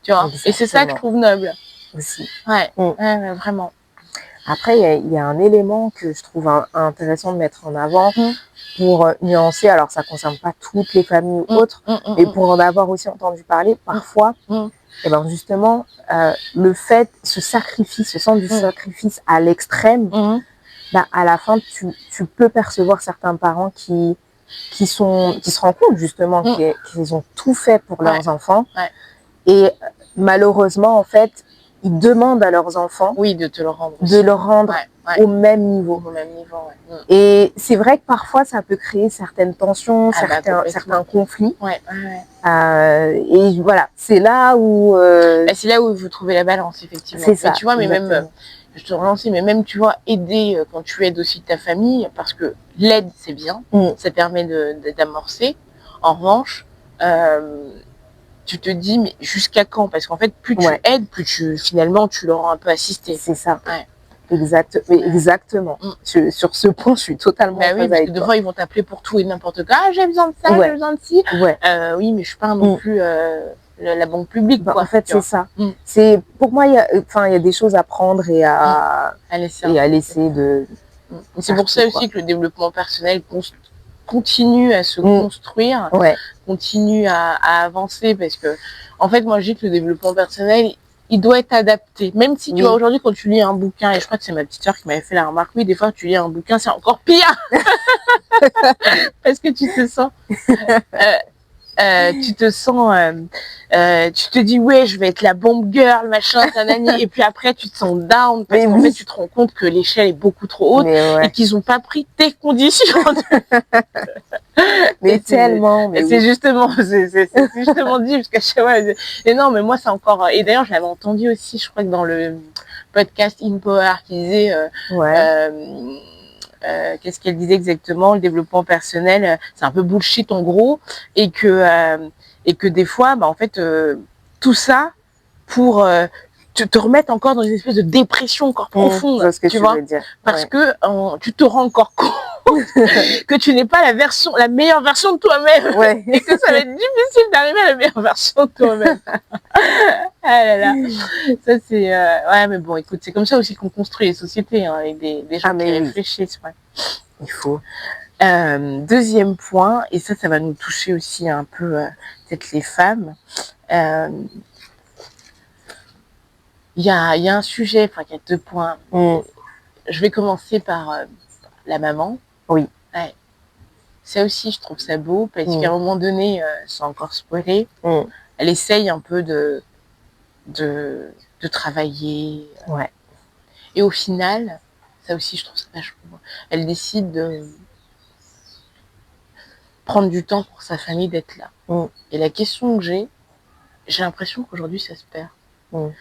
Tu vois. Exactement. Et c'est ça que je trouve noble. Aussi. Vraiment. Après, il y a un élément que je trouve intéressant de mettre en avant pour nuancer. Alors, ça ne concerne pas toutes les familles ou autres, mais pour en avoir aussi entendu parler, parfois, et ben justement, le fait, ce sens du sacrifice à l'extrême, à la fin, tu peux percevoir certains parents qui se rendent compte justement qu'ils ont tout fait pour leurs enfants. Et malheureusement, en fait, ils demandent à leurs enfants de le rendre au même niveau. Et c'est vrai que parfois, ça peut créer certaines tensions, certains conflits. Et voilà, c'est là où... c'est là où il faut trouver la balance, effectivement. C'est ça. Tu vois, mais même, je te relancer, mais même, tu vois, aider quand tu aides aussi ta famille, parce que l'aide, c'est bien, ça permet d'amorcer. En revanche, tu te dis, mais jusqu'à quand? Parce qu'en fait, plus tu aides, plus finalement, tu leur rends un peu assisté. C'est ça. Ouais. Exactement. Sur ce point, je suis totalement d'accord. Oui, parce que des fois, ils vont t'appeler pour tout et n'importe quoi. Ah, j'ai besoin de ça, j'ai besoin de ci. Oui, mais je suis pas non plus la banque publique. Quoi, en fait, c'est ça. C'est pour moi, il y a des choses à prendre et à laisser de. C'est pour ça aussi que le développement personnel continue à se construire, continue à avancer, parce que en fait, moi, je dis que le développement personnel, il doit être adapté. Même si, tu vois, aujourd'hui, quand tu lis un bouquin, et je crois que c'est ma petite sœur qui m'avait fait la remarque, oui, des fois, tu lis un bouquin, c'est encore pire parce que tu te sens... tu te dis, ouais, je vais être la bomb girl, machin, tanani, et puis après, tu te sens down, parce qu'en fait, tu te rends compte que l'échelle est beaucoup trop haute et qu'ils n'ont pas pris tes conditions. Mais tellement. C'est justement dit, parce que et non, mais moi, c'est encore. Et d'ailleurs, je l'avais entendu aussi, je crois que dans le podcast InPower, qui disait. Qu'est-ce qu'elle disait exactement? Le développement personnel, c'est un peu bullshit en gros, et que des fois, en fait, tout ça pour te remettre encore dans une espèce de dépression encore profonde, tu vois, parce que tu te rends encore compte que tu n'es pas la meilleure version de toi-même, et que ça va être difficile d'arriver à la meilleure version de toi-même. Ah là là, ça c'est mais bon, écoute, c'est comme ça aussi qu'on construit les sociétés, avec des gens qui réfléchissent. Il faut. Deuxième point, et ça va nous toucher aussi un peu peut-être les femmes. Il y a un sujet, il y a 2 points. Je vais commencer par la maman. Oui. Ouais. Ça aussi, je trouve ça beau, parce qu'à un moment donné, sans encore spoiler, elle essaye un peu de travailler. Et au final, ça aussi, je trouve ça vachement beau. Elle décide de prendre du temps pour sa famille, d'être là. Et la question que j'ai l'impression qu'aujourd'hui, ça se perd. On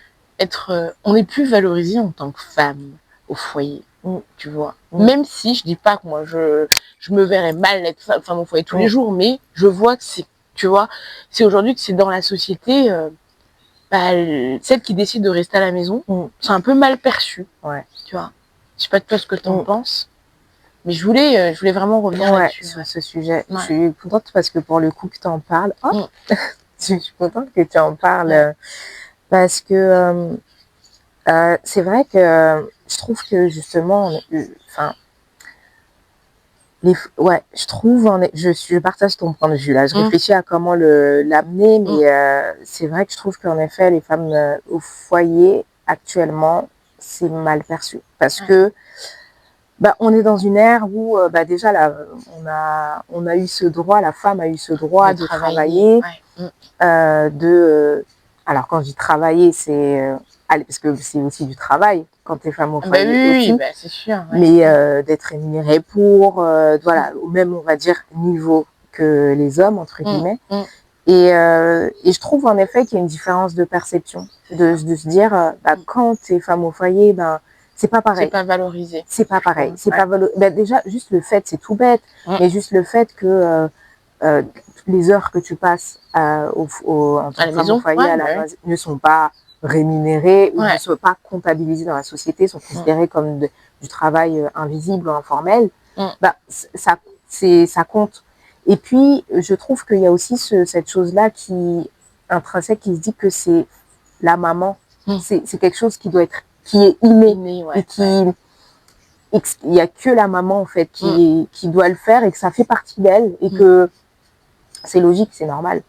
n'est plus valorisé en tant que femme au foyer, tu vois. Même si je dis pas que moi je me verrais mal être femme au foyer tous les jours, mais je vois que c'est, tu vois, c'est aujourd'hui que c'est dans la société, celle qui décide de rester à la maison, c'est un peu mal perçu, tu vois. Je sais pas de toi ce que tu en penses, mais je voulais vraiment revenir là-dessus. Sur ce sujet. Je suis contente parce que pour le coup que tu en parles, je suis contente que tu en parles. Parce que c'est vrai que je trouve que justement, je partage ton point de vue là. Je réfléchis à comment l'amener, mais c'est vrai que je trouve qu'en effet, les femmes au foyer actuellement, c'est mal perçu. Parce que on est dans une ère où déjà là, on a eu ce droit, la femme a eu ce droit de travailler, alors quand je dis travailler, c'est parce que c'est aussi du travail quand tu es femme au foyer aussi, c'est sûr. Mais d'être rémunérée pour, voilà, au même, on va dire, niveau que les hommes, entre guillemets. Et je trouve en effet qu'il y a une différence de perception, de se dire, quand tu es femme au foyer, c'est pas pareil. C'est pas valorisé. C'est pas pareil. C'est pas déjà, juste le fait, c'est tout bête, mais juste le fait que les heures que tu passes en tant que femme au foyer à la base ne sont pas rémunérées ou ne sont pas comptabilisées dans la société, sont considérées comme du travail invisible ou informel, ça compte. Et puis, je trouve qu'il y a aussi cette chose-là intrinsèque qui se dit que c'est la maman. C'est quelque chose qui est inné et il n'y a que la maman en fait qui doit le faire et que ça fait partie d'elle et que c'est logique, c'est normal.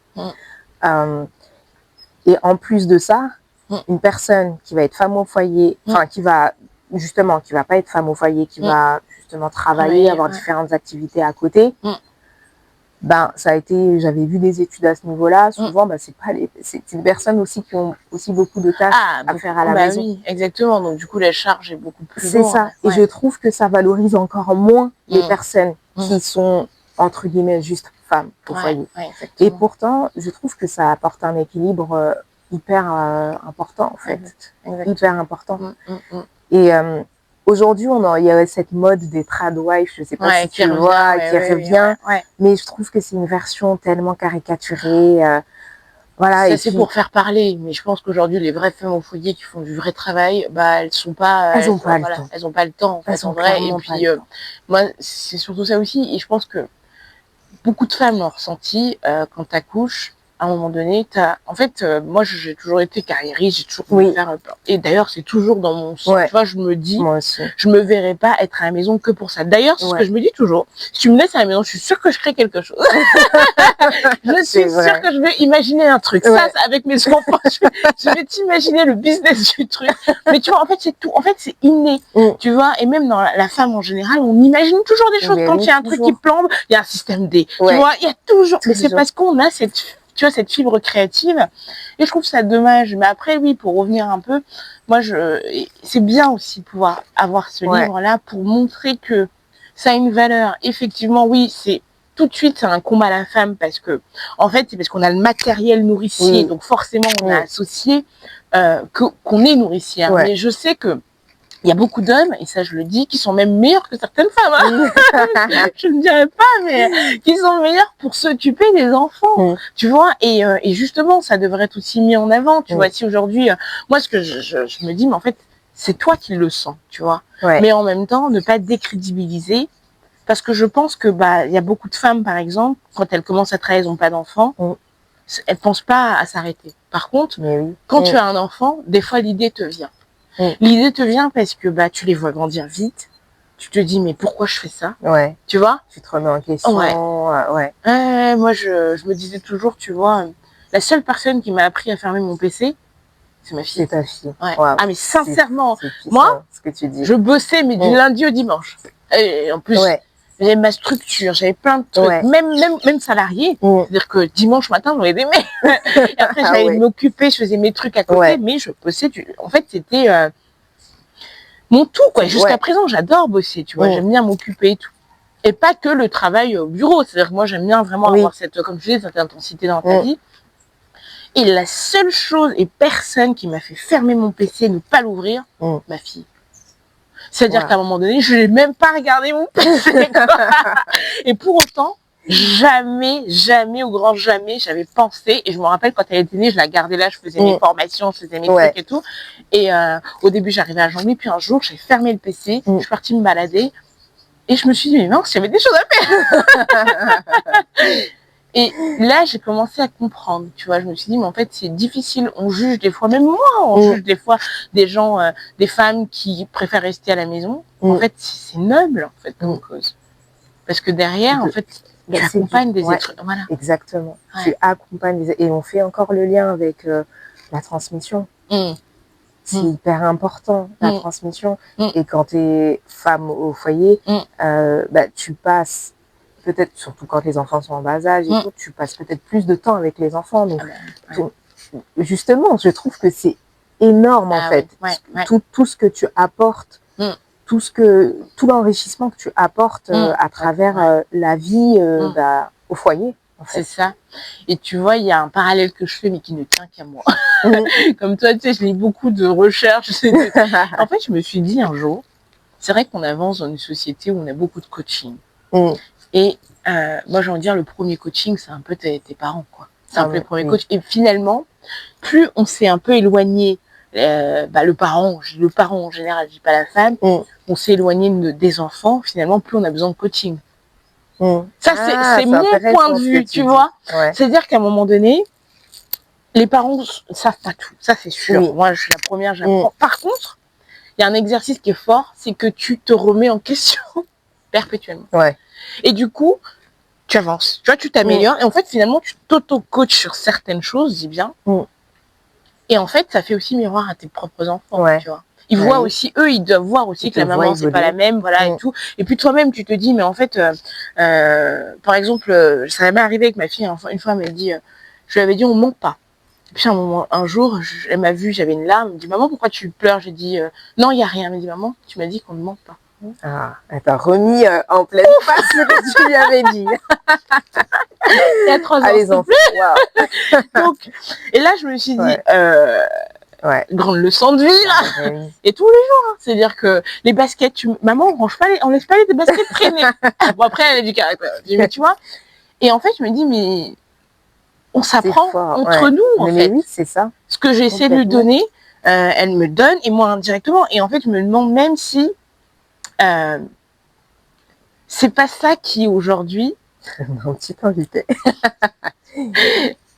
Et en plus de ça, une personne qui va être femme au foyer, qui va pas être femme au foyer, qui va justement travailler, avoir différentes activités à côté, j'avais vu des études à ce niveau-là, souvent, c'est des personnes aussi qui ont aussi beaucoup de tâches à faire à la maison. Oui, exactement, donc du coup, la charge est beaucoup plus lourde. C'est ça, et je trouve que ça valorise encore moins les personnes qui sont, entre guillemets, juste femmes au foyer. Et pourtant, je trouve que ça apporte un équilibre hyper important, en fait. Hyper important. Et aujourd'hui, il y a cette mode des tradwives, je ne sais pas si tu le vois, qui revient. Mais je trouve que c'est une version tellement caricaturée. Voilà. Ça, c'est pour faire parler. Mais je pense qu'aujourd'hui, les vraies femmes au foyer qui font du vrai travail, bah, elles sont pas, elles ont pas le temps. Elles ont pas le temps, en fait, en vrai. Et puis, moi, c'est surtout ça aussi. Et je pense que beaucoup de femmes l'ont ressenti, quand t'accouches. À un moment donné, en fait, moi, j'ai toujours été carriériste, j'ai toujours voulu faire, et d'ailleurs, c'est toujours dans mon sang. Tu vois, je me dis, je me verrais pas être à la maison que pour ça. D'ailleurs, c'est ce que je me dis toujours. Si tu me laisses à la maison, je suis sûre que je crée quelque chose. Je suis sûre que je vais imaginer un truc. Ça, avec mes enfants, je vais t'imaginer le business du truc. Mais tu vois, en fait, c'est tout. En fait, c'est inné. Tu vois, et même dans la femme en général, on imagine toujours des choses. Quand il y a un truc qui plombe, il y a un système D. Tu vois, il y a toujours. Mais c'est parce qu'on a cette fibre créative, et je trouve ça dommage. Mais après, oui, pour revenir un peu, moi, c'est bien aussi de pouvoir avoir ce livre-là pour montrer que ça a une valeur. Effectivement, oui, tout de suite, c'est un combat à la femme, parce que, en fait, c'est parce qu'on a le matériel nourricier, donc forcément, on a associé qu'on est nourricière. Mais je sais que il y a beaucoup d'hommes, et ça je le dis, qui sont même meilleurs que certaines femmes. Hein. Je ne dirais pas, mais qui sont meilleurs pour s'occuper des enfants. Tu vois, et justement, ça devrait être aussi mis en avant. Tu vois, si aujourd'hui, moi, ce que je me dis, mais en fait, c'est toi qui le sens, tu vois. Mais en même temps, ne pas décrédibiliser. Parce que je pense que, il y a beaucoup de femmes, par exemple, quand elles commencent à travailler, elles n'ont pas d'enfants, elles pensent pas à s'arrêter. Par contre, quand tu as un enfant, des fois, l'idée te vient. L'idée te vient parce que tu les vois grandir vite. Tu te dis, mais pourquoi je fais ça? Tu vois? Tu te remets en question. Moi, je me disais toujours, tu vois, la seule personne qui m'a appris à fermer mon PC, c'est ma fille. C'est ta fille. Ah, mais sincèrement, moi, ce que tu dis. Je bossais, mais du lundi au dimanche. Et en plus, j'avais ma structure, j'avais plein de trucs, même salarié. C'est-à-dire que dimanche matin, j'en ai des mails. Et après, j'allais m'occuper, je faisais mes trucs à côté, mais je bossais. En fait, c'était mon tout, quoi. Jusqu'à présent, j'adore bosser, tu vois. J'aime bien m'occuper et tout. Et pas que le travail au bureau. C'est-à-dire que moi, j'aime bien vraiment avoir comme je disais, cette intensité dans ta vie. Et la seule chose et personne qui m'a fait fermer mon PC et ne pas l'ouvrir, ma fille. C'est-à-dire qu'à un moment donné, je n'ai même pas regardé mon PC. Et pour autant, jamais, au grand jamais, j'avais pensé. Et je me rappelle, quand elle était née, je la gardais là, je faisais mes formations, je faisais mes trucs et tout. Et au début, j'arrivais à jongler. Puis un jour, j'ai fermé le PC, je suis partie me balader. Et je me suis dit, mais mince, j'avais des choses à faire. Et là, j'ai commencé à comprendre, tu vois. Je me suis dit, mais en fait, c'est difficile. On juge des fois, même moi, on juge des fois des gens, des femmes qui préfèrent rester à la maison. En fait, c'est noble, en fait, comme cause. Parce que derrière, en fait, tu accompagnes des êtres. Voilà. Exactement. Tu accompagnes et on fait encore le lien avec la transmission. C'est hyper important, la transmission. Et quand tu es femme au foyer, tu passes, peut-être surtout quand les enfants sont en bas âge et tout, tu passes peut-être plus de temps avec les enfants. Donc, justement, je trouve que c'est énorme en fait. Tout ce que tu apportes, tout l'enrichissement que tu apportes à travers la vie au foyer. En fait. C'est ça. Et tu vois, il y a un parallèle que je fais, mais qui ne tient qu'à moi. Comme toi, tu sais, je lis beaucoup de recherches. En fait, je me suis dit un jour, c'est vrai qu'on avance dans une société où on a beaucoup de coaching. Et moi, j'ai envie de dire, le premier coaching, c'est un peu tes parents, quoi. C'est un peu le premier coach. Et finalement, plus on s'est un peu éloigné, le parent en général, je dis pas la femme, on s'est éloigné des enfants, finalement, plus on a besoin de coaching. Ça, c'est mon point de vue, tu vois. C'est-à-dire qu'à un moment donné, les parents ne savent pas tout. Ça, c'est sûr. Moi, je suis la première, j'apprends. Par contre, il y a un exercice qui est fort, c'est que tu te remets en question perpétuellement. Et du coup, tu avances. Tu vois, tu t'améliores. Et en fait, finalement, tu t'auto-coaches sur certaines choses, dis bien. Et en fait, ça fait aussi miroir à tes propres enfants, tu vois. Ils voient aussi, eux, ils doivent voir aussi que la maman, c'est pas la même, voilà, et tout. Et puis toi-même, tu te dis, mais en fait, par exemple, ça m'est arrivé avec ma fille, une fois, elle m'a dit, je lui avais dit, on ment pas. Et puis un jour, elle m'a vu, j'avais une larme, elle me dit, maman, pourquoi tu pleures? J'ai dit, non, il n'y a rien. Elle m'a dit, maman, tu m'as dit qu'on ne ment pas. Ah, elle t'a remis en pleine face ce que tu lui avais dit. Il y a 3 ans. Les enfants, Donc, et là, je me suis dit, grande leçon de vie, là. Et tous les jours, hein. C'est-à-dire que les baskets, maman, on laisse pas les baskets traîner. Bon, après, elle a du caractère. Mais tu vois. Et en fait, je me dis, mais on s'apprend entre nous, en fait. Oui, c'est ça. Ce que j'essaie de lui donner, elle me donne, et moi indirectement. Et en fait, je me demande même si c'est pas ça qui, aujourd'hui... Un petit invité.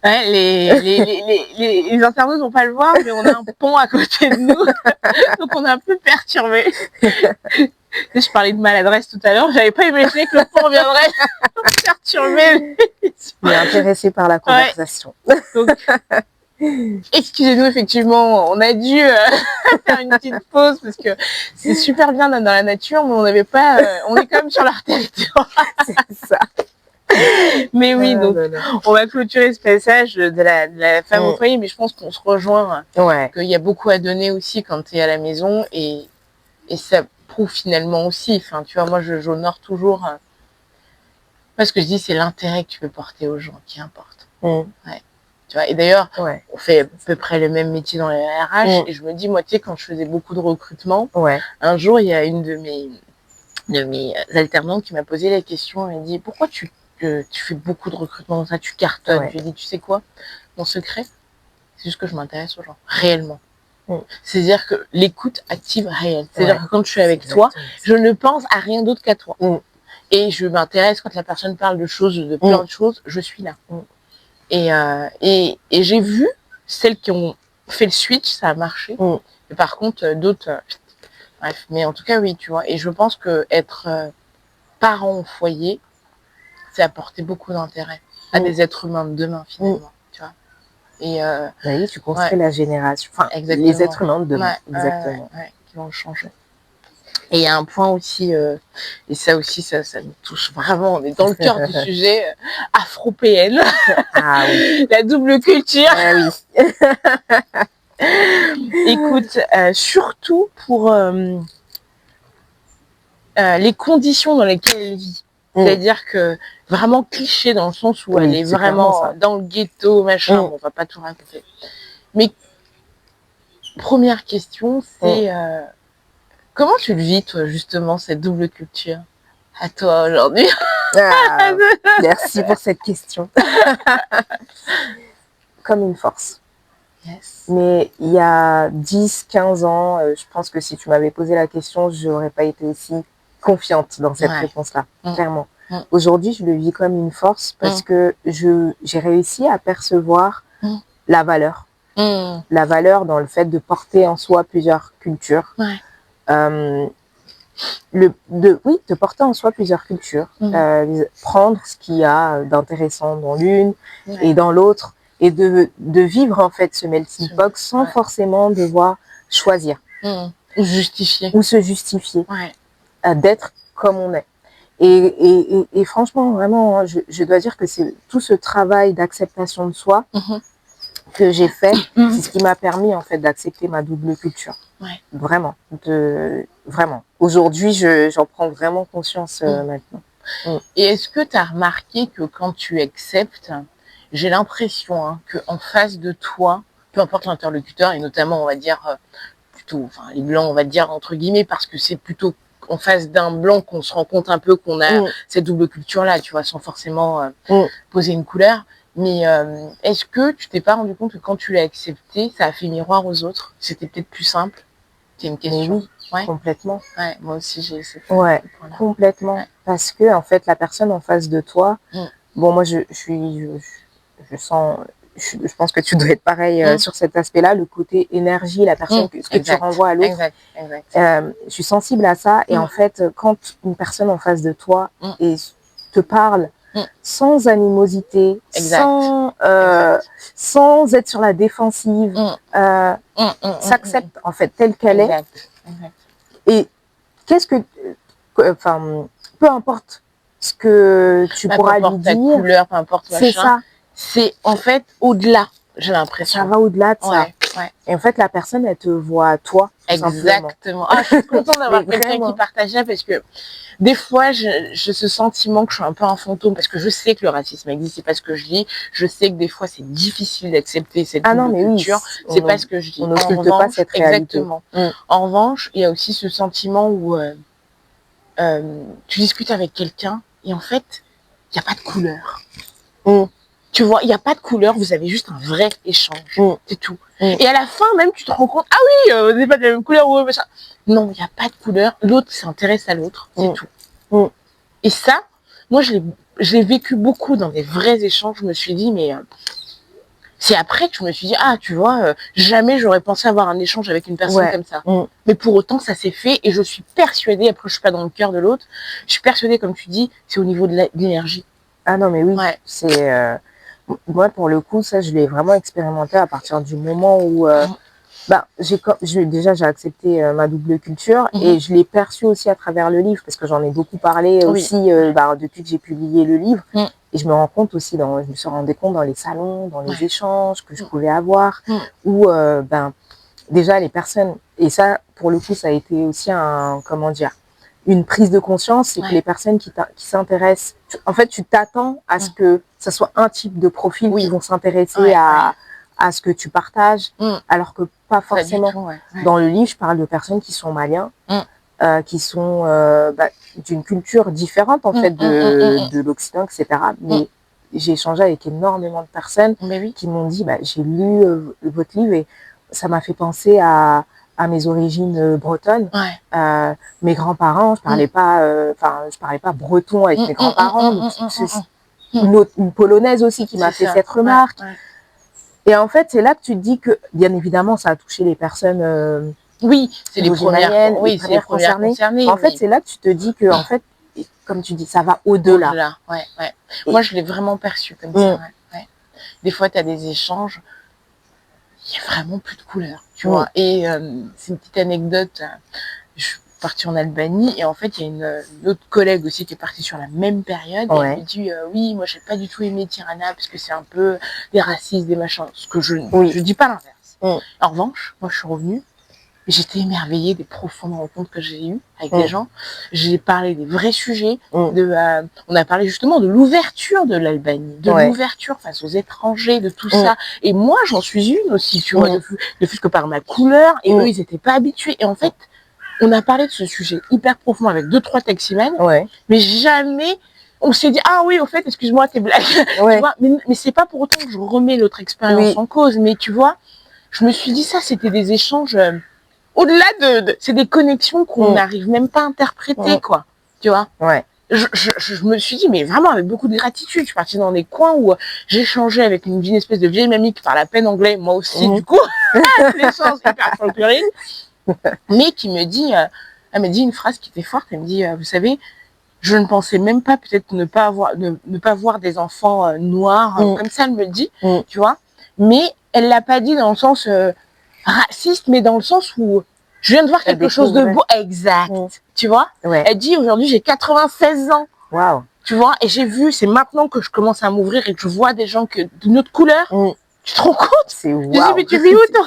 Ouais, les internautes vont pas le voir, mais on a un pont à côté de nous, donc on est un peu perturbé. Je parlais de maladresse tout à l'heure, j'avais pas imaginé que le pont viendrait perturber. Mais intéressé par la conversation. Ouais. Donc, excusez-nous, effectivement, on a dû faire une petite pause parce que c'est super bien d'être dans la nature, mais on n'avait pas, on est quand même sur leur territoire. C'est ça. Mais oui, donc on va clôturer ce passage de la femme au foyer, mais je pense qu'on se rejoint, qu'il y a beaucoup à donner aussi quand tu es à la maison, et ça prouve finalement aussi, enfin tu vois, moi j'honore toujours, parce que je dis c'est l'intérêt que tu peux porter aux gens qui importe. Ouais. Tu vois, et d'ailleurs, on fait à peu près le même métier dans les RH, et je me dis, moi, tu sais, quand je faisais beaucoup de recrutement, un jour, il y a une de mes alternantes qui m'a posé la question, elle m'a dit, pourquoi tu fais beaucoup de recrutement, ça, tu cartonnes. Je lui ai dit, tu sais quoi, mon secret, c'est juste que je m'intéresse aux gens, réellement. C'est-à-dire que l'écoute active réelle. C'est-à-dire que quand je suis avec toi, je ne pense à rien d'autre qu'à toi. Et je m'intéresse quand la personne parle de choses, de plein de choses, je suis là. Et j'ai vu celles qui ont fait le switch, ça a marché. Mais par contre, d'autres, bref. Mais en tout cas, oui, tu vois. Et je pense que être parent au foyer, c'est apporter beaucoup d'intérêt à des êtres humains de demain, finalement. Tu vois. Et oui, tu construis la génération, enfin, les êtres humains de demain, exactement. Qui vont le changer. Et il y a un point aussi, et ça aussi, ça nous touche vraiment, on est dans le cœur du sujet, afro-PN, la double culture. Écoute, surtout pour les conditions dans lesquelles elle vit. C'est-à-dire que vraiment cliché dans le sens où elle est vraiment dans le ghetto, machin, bon, on va pas tout raconter. Mais première question, c'est comment tu le vis, toi, justement, cette double culture, à toi, aujourd'hui? Merci pour cette question. Comme une force. Mais il y a 10-15 ans, je pense que si tu m'avais posé la question, je n'aurais pas été aussi confiante dans cette réponse-là, clairement. Aujourd'hui, je le vis comme une force parce que j'ai réussi à percevoir la valeur. La valeur dans le fait de porter en soi plusieurs cultures. De porter en soi plusieurs cultures. Prendre ce qu'il y a d'intéressant dans l'une et dans l'autre. Et de vivre en fait ce melting pot sans forcément devoir choisir. Ou justifier. Ou se justifier. D'être comme on est. Et franchement, vraiment, je dois dire que c'est tout ce travail d'acceptation de soi que j'ai fait, c'est ce qui m'a permis en fait d'accepter ma double culture. Vraiment. Vraiment. Aujourd'hui, j'en prends vraiment conscience maintenant. Et est-ce que tu as remarqué que quand tu acceptes, j'ai l'impression qu'en face de toi, peu importe l'interlocuteur, et notamment, on va dire, plutôt, enfin, les blancs, on va dire, entre guillemets, parce que c'est plutôt en face d'un blanc qu'on se rend compte un peu qu'on a cette double culture-là, tu vois, sans forcément poser une couleur. Mais est-ce que tu t'es pas rendu compte que quand tu l'as accepté, ça a fait miroir aux autres? C'était peut-être plus simple? C'est une question. Oui, complètement. Moi aussi, j'ai essayé. Complètement. Parce que, en fait, la personne en face de toi, bon, moi, je sens, je pense que tu dois être pareil sur cet aspect-là, le côté énergie, la personne, ce que tu renvoies à l'autre. Je suis sensible à ça. Et en fait, quand une personne en face de toi te parle sans animosité, sans être sur la défensive, s'accepte en fait telle qu'elle est. Et qu'est-ce que, enfin, peu importe ce que tu pourras lui dire, couleur, peu importe machin, c'est ça. C'est en fait au-delà, j'ai l'impression. Ça va au-delà de ça. Et en fait, la personne, elle te voit toi. Exactement. Je suis contente d'avoir quelqu'un qui partage ça parce que des fois, j'ai ce sentiment que je suis un peu un fantôme parce que je sais que le racisme existe, c'est pas ce que je dis. Je sais que des fois, c'est difficile d'accepter cette double culture. C'est pas ce que je dis. On n'occulte pas cette réalité. Exactement. En revanche, il y a aussi ce sentiment où tu discutes avec quelqu'un et en fait, il n'y a pas de couleur. Tu vois, il n'y a pas de couleur, vous avez juste un vrai échange. C'est tout. Et à la fin, même, tu te rends compte, ah oui, vous n'avez pas de la même couleur, ou machin. Non, il n'y a pas de couleur. L'autre s'intéresse à l'autre. C'est tout. Et ça, moi, je l'ai vécu beaucoup dans des vrais échanges. Je me suis dit, mais c'est après que je me suis dit, ah, tu vois, jamais j'aurais pensé avoir un échange avec une personne comme ça. Mais pour autant, ça s'est fait et je suis persuadée, après, je suis pas dans le cœur de l'autre, je suis persuadée, comme tu dis, c'est au niveau de l'énergie. Ah non, mais oui, c'est... moi, pour le coup, ça, je l'ai vraiment expérimenté à partir du moment où... déjà, j'ai accepté ma double culture et je l'ai perçu aussi à travers le livre parce que j'en ai beaucoup parlé aussi depuis que j'ai publié le livre. Et je me rends compte aussi, je me suis rendu compte dans les salons, dans les échanges que je pouvais avoir, où déjà les personnes, et ça, pour le coup, ça a été aussi une prise de conscience, c'est que les personnes qui s'intéressent, en fait, tu t'attends à ce que ça soit un type de profil qui vont s'intéresser à ce que tu partages, alors que pas forcément. Dans le livre, je parle de personnes qui sont maliens, qui sont d'une culture différente, en fait, de l'Occident, etc. Mais j'ai échangé avec énormément de personnes qui m'ont dit, j'ai lu votre livre et ça m'a fait penser à mes origines bretonnes. Mes grands-parents, je parlais pas breton avec mes grands-parents. Une polonaise aussi qui m'a fait cette remarque. Et en fait, c'est là que tu te dis que, bien évidemment, ça a touché les personnes. C'est les premières concernées. En fait, c'est là que tu te dis que, en fait, comme tu dis, ça va au-delà. Moi, je l'ai vraiment perçu comme ça. Des fois, tu as des échanges, il n'y a vraiment plus de couleur, tu vois. Et c'est une petite anecdote. Je suis partie en Albanie et en fait, il y a une autre collègue aussi qui est partie sur la même période. Et elle me dit, oui, moi, j'ai pas du tout aimé Tirana parce que c'est un peu des racistes, des machins. Ce que je dis pas l'inverse. En revanche, moi, je suis revenue. J'étais émerveillée des profondes rencontres que j'ai eues avec des gens. J'ai parlé des vrais sujets. On a parlé justement de l'ouverture de l'Albanie, de l'ouverture face aux étrangers, de tout ça. Et moi, j'en suis une aussi, tu vois, de fait que par ma couleur. Et eux, ils n'étaient pas habitués. Et en fait, on a parlé de ce sujet hyper profond avec 2-3 taximans. Mais jamais on s'est dit, ah oui, au fait, excuse-moi, t'es blague. Tu vois, mais c'est pas pour autant que je remets l'autre expérience en cause. Mais tu vois, je me suis dit ça, c'était des échanges... au-delà c'est des connexions qu'on n'arrive même pas à interpréter, quoi. Tu vois? Je me suis dit, mais vraiment avec beaucoup de gratitude. Je suis partie dans des coins où j'échangeais avec une espèce de vieille mamie qui parle à peine anglais, moi aussi, du coup. L'échange hyper folklorique. Mais qui me dit, elle m'a dit une phrase qui était forte. Elle me dit, vous savez, je ne pensais même pas peut-être ne pas voir des enfants noirs. Comme ça, elle me dit, tu vois. Mais elle l'a pas dit dans le sens... raciste, mais dans le sens où je viens de voir quelque chose de beau. Exact. Tu vois? Elle dit, aujourd'hui, j'ai 96 ans. Waouh. Tu vois? Et j'ai vu, c'est maintenant que je commence à m'ouvrir et que je vois des gens d'une autre couleur. Tu te rends compte? C'est waouh. Je dis, mais tu vis où, toi?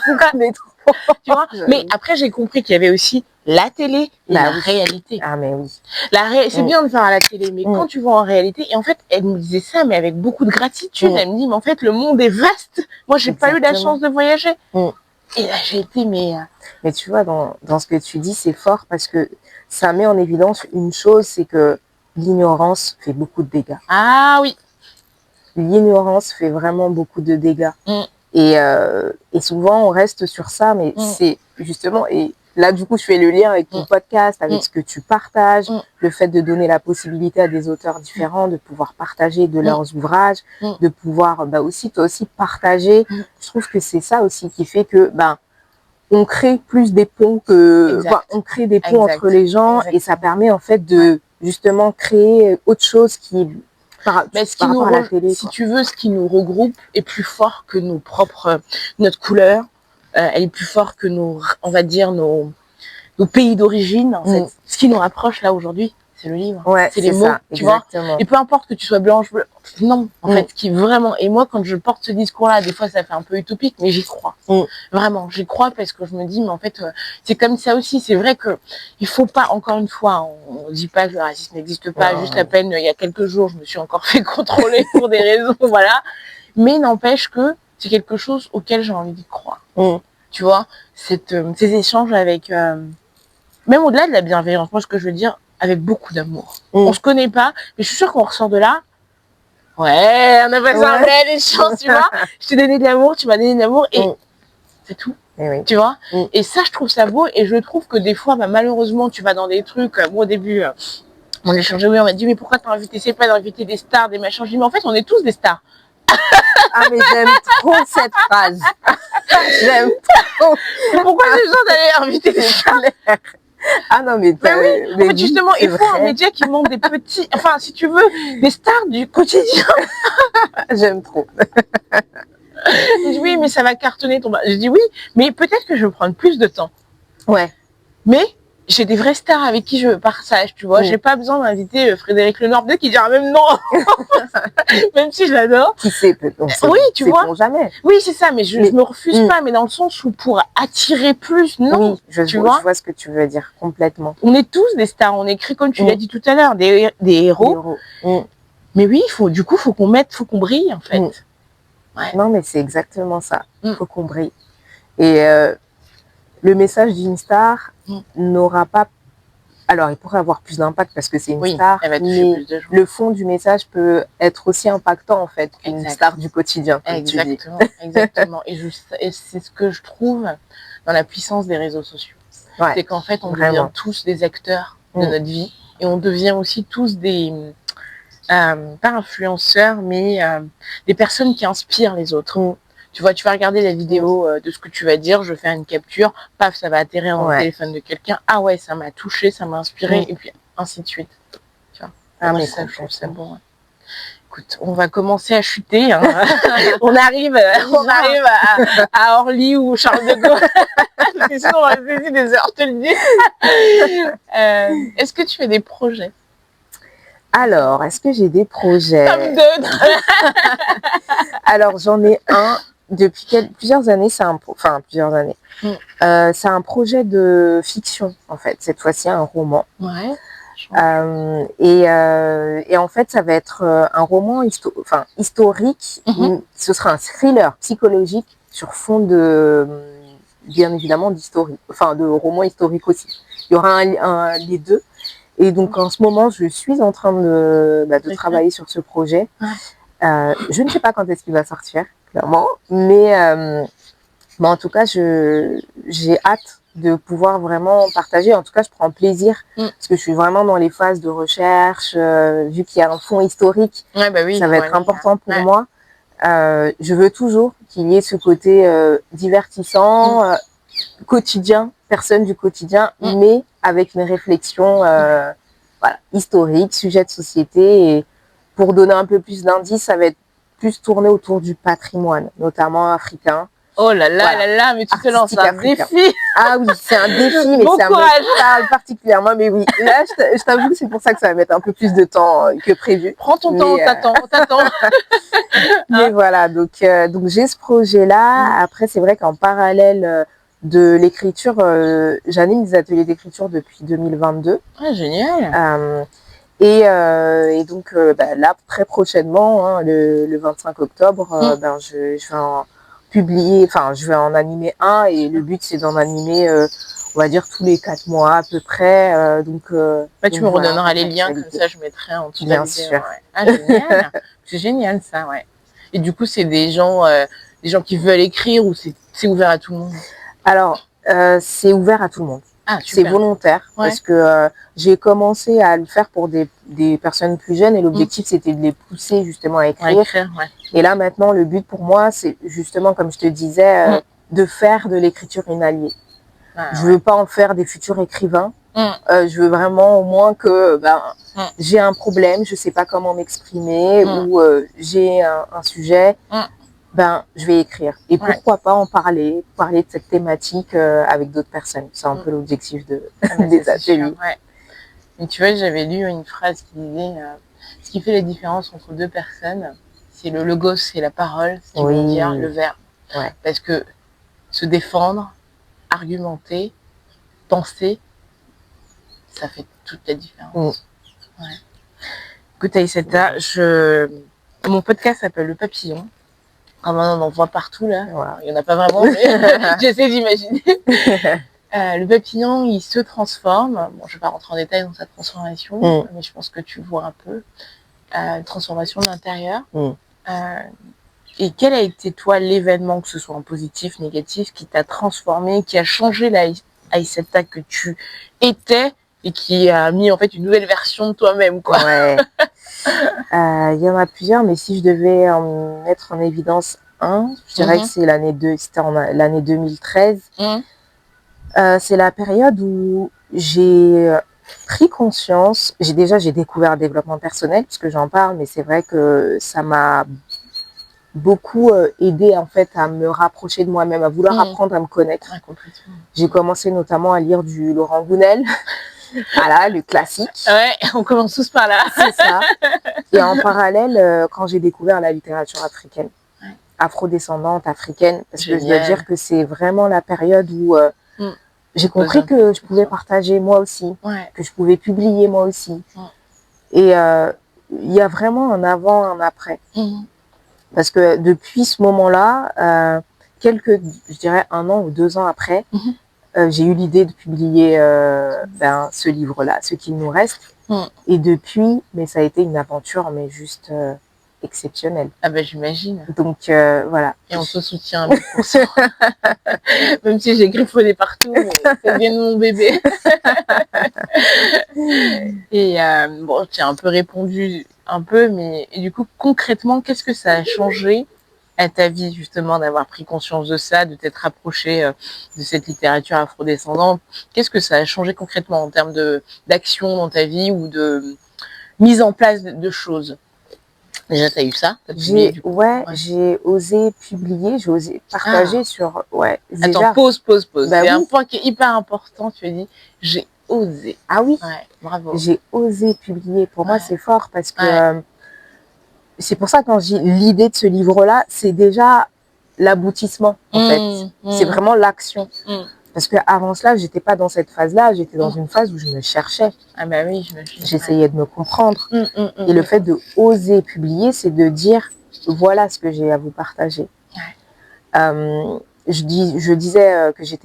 Tu vois? Mais après, j'ai compris qu'il y avait aussi la télé et la réalité. Ah, mais oui. C'est bien de faire à la télé, mais quand tu vois en réalité, et en fait, elle me disait ça, mais avec beaucoup de gratitude. Elle me dit, mais en fait, le monde est vaste. Moi, j'ai pas eu la chance de voyager. Et là, j'ai été, mais tu vois, dans ce que tu dis, c'est fort parce que ça met en évidence une chose, c'est que l'ignorance fait beaucoup de dégâts. Ah oui. L'ignorance fait vraiment beaucoup de dégâts. Et souvent, on reste sur ça, mais c'est justement... Et là, du coup, je fais le lien avec ton podcast, avec ce que tu partages, le fait de donner la possibilité à des auteurs différents de pouvoir partager de leurs ouvrages, de pouvoir aussi, toi aussi, partager. Je trouve que c'est ça aussi qui fait que on crée plus des ponts on crée des ponts entre les gens et ça permet en fait de justement créer autre chose qui si tu veux, ce qui nous regroupe est plus fort que notre couleur. Elle est plus forte que on va dire, nos pays d'origine. En fait. Ce qui nous rapproche là aujourd'hui, c'est le livre. C'est les mots, tu vois. Et peu importe que tu sois blanche, non, en fait, qui vraiment. Et moi, quand je porte ce discours-là, des fois, ça fait un peu utopique, mais j'y crois. Vraiment, j'y crois parce que je me dis, mais en fait, c'est comme ça aussi. C'est vrai que il faut pas, encore une fois, on dit pas que le racisme n'existe pas. Juste à peine, il y a quelques jours, je me suis encore fait contrôler pour des raisons, voilà. Mais n'empêche que c'est quelque chose auquel j'ai envie d'y croire. Tu vois, ces échanges avec, même au-delà de la bienveillance, moi, ce que je veux dire, avec beaucoup d'amour. On se connaît pas, mais je suis sûre qu'on ressort de là. Ouais, on a passé un bel échange, tu vois. Je t'ai donné de l'amour, tu m'as donné de l'amour et c'est tout. Oui. Tu vois. Et ça, je trouve ça beau et je trouve que des fois, bah, malheureusement, tu vas dans des trucs. Moi, au début, on échangeait, oui, on m'a dit, mais pourquoi t'as invité, c'est pas d'inviter des stars, des machins. Je dis, mais en fait, on est tous des stars. Ah, mais j'aime trop cette phrase. J'aime trop. Pourquoi les gens d'aller inviter des stars? Ah non, mais oui. En fait, justement, il faut un média qui montre des petits, enfin, si tu veux, des stars du quotidien. J'aime trop. Je dis, oui, mais ça va cartonner ton... Je dis oui, mais peut-être que je vais prendre plus de temps. Ouais. Mais j'ai des vrais stars avec qui je partage, tu vois. J'ai pas besoin d'inviter Frédéric Lenoir, peut-être qu'il dira même non. Même si je l'adore. Qui sait, oui, tu vois. Jamais. Oui, c'est ça, mais je me refuse pas, mais dans le sens où pour attirer plus, non. Oui, je vois ce que tu veux dire, complètement. On est tous des stars, on écrit, comme tu l'as dit tout à l'heure, des héros. Mais oui, faut qu'on brille, en fait. Ouais. Non, mais c'est exactement ça. Il faut qu'on brille. Et le message d'une star n'aura pas... Alors, il pourrait avoir plus d'impact parce que c'est une star, elle va toucher plus de gens. Le fond du message peut être aussi impactant, en fait, qu'une star du quotidien. Exactement, exactement. Et c'est ce que je trouve dans la puissance des réseaux sociaux. Ouais, c'est qu'en fait, on devient tous des acteurs de notre vie et on devient aussi tous des... pas influenceurs, mais des personnes qui inspirent les autres. Tu vois, tu vas regarder la vidéo de ce que tu vas dire, je fais une capture, paf, ça va atterrir dans le téléphone de quelqu'un. Ah ouais, ça m'a touché, ça m'a inspiré, et puis ainsi de suite. Tu vois. Ah, mais ça, je trouve ça bon. Écoute, on va commencer à chuter. Hein. on arrive à Orly ou Charles de Gaulle. Sinon, on va rester des heures, je te le dis. Est-ce que tu fais des projets? Alors, est-ce que j'ai des projets? Alors, j'en ai un depuis plusieurs années. C'est un projet de fiction, en fait. Cette fois-ci, un roman. Ouais. Et en fait, ça va être un roman historique. Ce sera un thriller psychologique sur fond de, bien évidemment, de roman historique aussi. Il y aura les deux. Et donc, en ce moment, je suis en train de travailler sur ce projet. Je ne sais pas quand est-ce qu'il va sortir, clairement. Mais en tout cas, j'ai hâte de pouvoir vraiment partager. En tout cas, je prends plaisir parce que je suis vraiment dans les phases de recherche. Vu qu'il y a un fond historique, ça va être important pour moi. Je veux toujours qu'il y ait ce côté divertissant, quotidien, personne du quotidien, mais avec une réflexion historique, sujet de société. Et pour donner un peu plus d'indices, ça va être plus tourné autour du patrimoine, notamment africain. Oh là là là là, mais tu te lances un défi. Ah oui, c'est un défi, mais bon ça me parle particulièrement. Mais oui, là, je t'avoue que c'est pour ça que ça va mettre un peu plus de temps que prévu. Prends ton temps, on t'attend. Mais voilà, donc j'ai ce projet-là. Après, c'est vrai qu'en parallèle de l'écriture, j'anime des ateliers d'écriture depuis 2022. Ah, génial. Et donc là, très prochainement, hein, le 25 octobre, je vais en publier, je vais en animer un, et le but c'est d'en animer, on va dire, tous les 4 mois à peu près. Tu me redonneras les liens, comme ça je mettrai en dessous de la vidéo. Bien sûr. Ouais. Ah, génial. C'est génial ça, ouais. Et du coup, c'est des gens qui veulent écrire, ou c'est ouvert à tout le monde? Alors, c'est ouvert à tout le monde. Ah, c'est volontaire, parce que j'ai commencé à le faire pour des personnes plus jeunes, et l'objectif c'était de les pousser justement à écrire. Et là maintenant, le but pour moi, c'est justement, comme je te disais, de faire de l'écriture une alliée. Je veux pas en faire des futurs écrivains. Je veux vraiment au moins que j'ai un problème, je sais pas comment m'exprimer, ou j'ai un sujet. Je vais écrire. Et pourquoi pas en parler de cette thématique avec d'autres personnes. C'est un peu l'objectif des ateliers. Mais tu vois, j'avais lu une phrase qui disait ce qui fait la différence entre deux personnes, c'est le logos et la parole, ce qui veut dire le verbe. Parce que se défendre, argumenter, penser, ça fait toute la différence. Écoute, Aïssata, mon podcast s'appelle Le Papillon. Ah non, on en voit partout là. Il n'y en a pas vraiment, mais j'essaie d'imaginer. Le papillon, il se transforme. Bon, je ne vais pas rentrer en détail dans sa transformation, mais je pense que tu vois un peu. transformation de l'intérieur. Et quel a été, toi, l'événement, que ce soit en positif, négatif, qui t'a transformé, qui a changé la Aïssata que tu étais et qui a mis en fait une nouvelle version de toi-même, quoi. Ouais. Il y en a plusieurs, mais si je devais en mettre en évidence un, je dirais que c'est c'était l'année 2013. C'est la période où j'ai pris conscience, j'ai découvert le développement personnel, puisque j'en parle, mais c'est vrai que ça m'a beaucoup aidé en fait à me rapprocher de moi-même, à vouloir apprendre à me connaître. J'ai commencé notamment à lire du Laurent Gounel, voilà, le classique. Ouais, on commence tous par là. C'est ça. Et en parallèle, quand j'ai découvert la littérature africaine, afrodescendante, africaine, parce que je dois dire que c'est vraiment la période où j'ai compris que je pouvais partager moi aussi, que je pouvais publier moi aussi. Et il y a vraiment un avant, un après. Parce que depuis ce moment-là, je dirais 1 an ou 2 ans après, j'ai eu l'idée de publier ce livre-là, Ce qu'il nous reste. Et depuis, mais ça a été une aventure, mais juste exceptionnelle. Ah ben j'imagine. Donc voilà. Et on te soutient à 1000%. Même si j'ai griffonné partout, mais c'est bien mon bébé. Et bon, tu as un peu répondu mais et du coup, concrètement, qu'est-ce que ça a changé à ta vie, justement, d'avoir pris conscience de ça, de t'être rapproché de cette littérature afrodescendante? Qu'est-ce que ça a changé concrètement en termes d'action dans ta vie ou de mise en place de choses? Déjà, tu as eu ça? J'ai osé publier, j'ai osé partager sur... Ouais, attends, pause. Bah, c'est un point qui est hyper important. Tu as dit, j'ai osé. Ah oui? Ouais, bravo. J'ai osé publier. Pour moi, c'est fort parce que c'est pour ça, quand j'ai l'idée de ce livre-là, c'est déjà l'aboutissement, en fait. C'est vraiment l'action. Parce qu'avant cela, j'étais pas dans cette phase-là, j'étais dans une phase où je me cherchais. Ah bah oui, j'imagine. J'essayais de me comprendre. Et le fait de oser publier, c'est de dire, voilà ce que j'ai à vous partager. Je disais que je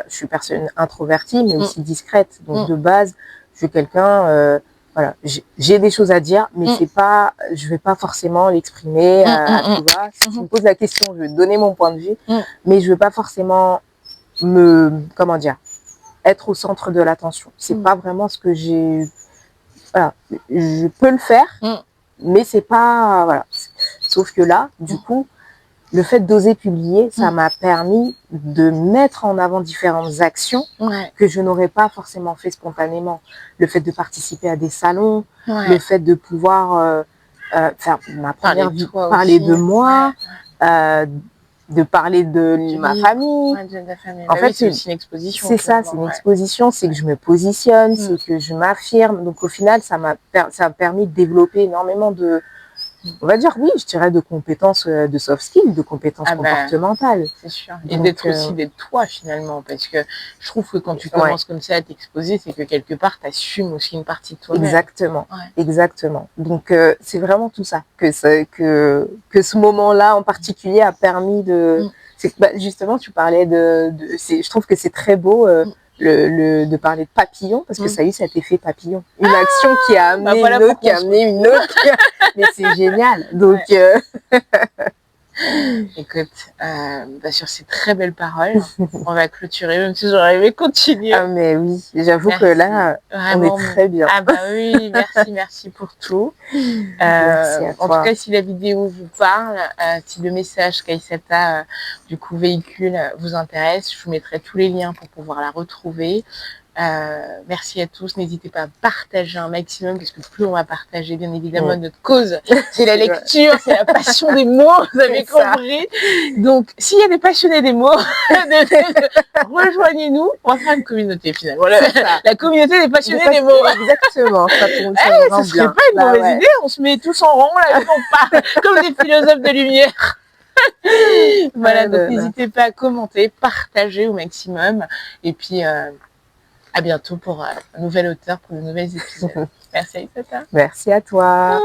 suis personne introvertie, mais aussi discrète. Donc de base, je suis quelqu'un, voilà, j'ai des choses à dire, mais c'est pas, je vais pas forcément l'exprimer à tout va. Si tu me poses la question, je vais te donner mon point de vue, mais je veux pas forcément comment dire, être au centre de l'attention. C'est pas vraiment ce que j'ai. Voilà, je peux le faire, mais c'est pas, voilà. Sauf que là, du coup, le fait d'oser publier, ça m'a permis de mettre en avant différentes actions que je n'aurais pas forcément fait spontanément. Le fait de participer à des salons, le fait de pouvoir faire ma première vie, parler de moi, de parler de ma famille. En fait, c'est aussi une exposition. C'est ça, c'est une exposition, c'est que je me positionne, c'est que je m'affirme. Donc au final, ça m'a permis de développer énormément de, on va dire, oui, je dirais de compétences, de soft skills, de compétences comportementales. C'est sûr. Et d'être aussi d'être toi, finalement. Parce que je trouve que quand tu commences comme ça à t'exposer, c'est que quelque part, tu assumes aussi une partie de toi-même. Exactement. Exactement. Donc, c'est vraiment tout ça. Que ce moment-là, en particulier, a permis de... justement, tu parlais je trouve que c'est très beau... de parler de papillon, parce que ça a eu cet effet papillon. Une action qui a amené une autre, qui a amené une autre. Mais c'est génial. Donc, écoute, sur ces très belles paroles, on va clôturer, même si j'aurais aimé continuer. Ah, mais oui, j'avoue que là, vraiment, on est très bien. Ah bah oui, merci pour tout. Merci à toi. En tout cas, si la vidéo vous parle, si le message qu'Aïssata du coup véhicule vous intéresse, je vous mettrai tous les liens pour pouvoir la retrouver. Merci à tous, n'hésitez pas à partager un maximum, parce que plus on va partager, bien évidemment, notre cause, c'est la lecture, c'est la passion des mots, vous avez compris. Donc, s'il y a des passionnés des mots, rejoignez-nous, on va faire une communauté finalement, la communauté des passionnés des mots. Exactement, ça tombe ça serait pas une mauvaise idée, on se met tous en rond, là, on parle comme des philosophes de lumière. Voilà, donc n'hésitez pas à commenter, partager au maximum, et puis à bientôt pour un nouvel auteur, pour de nouvelles épisodes. Merci Aïssata. Merci à toi.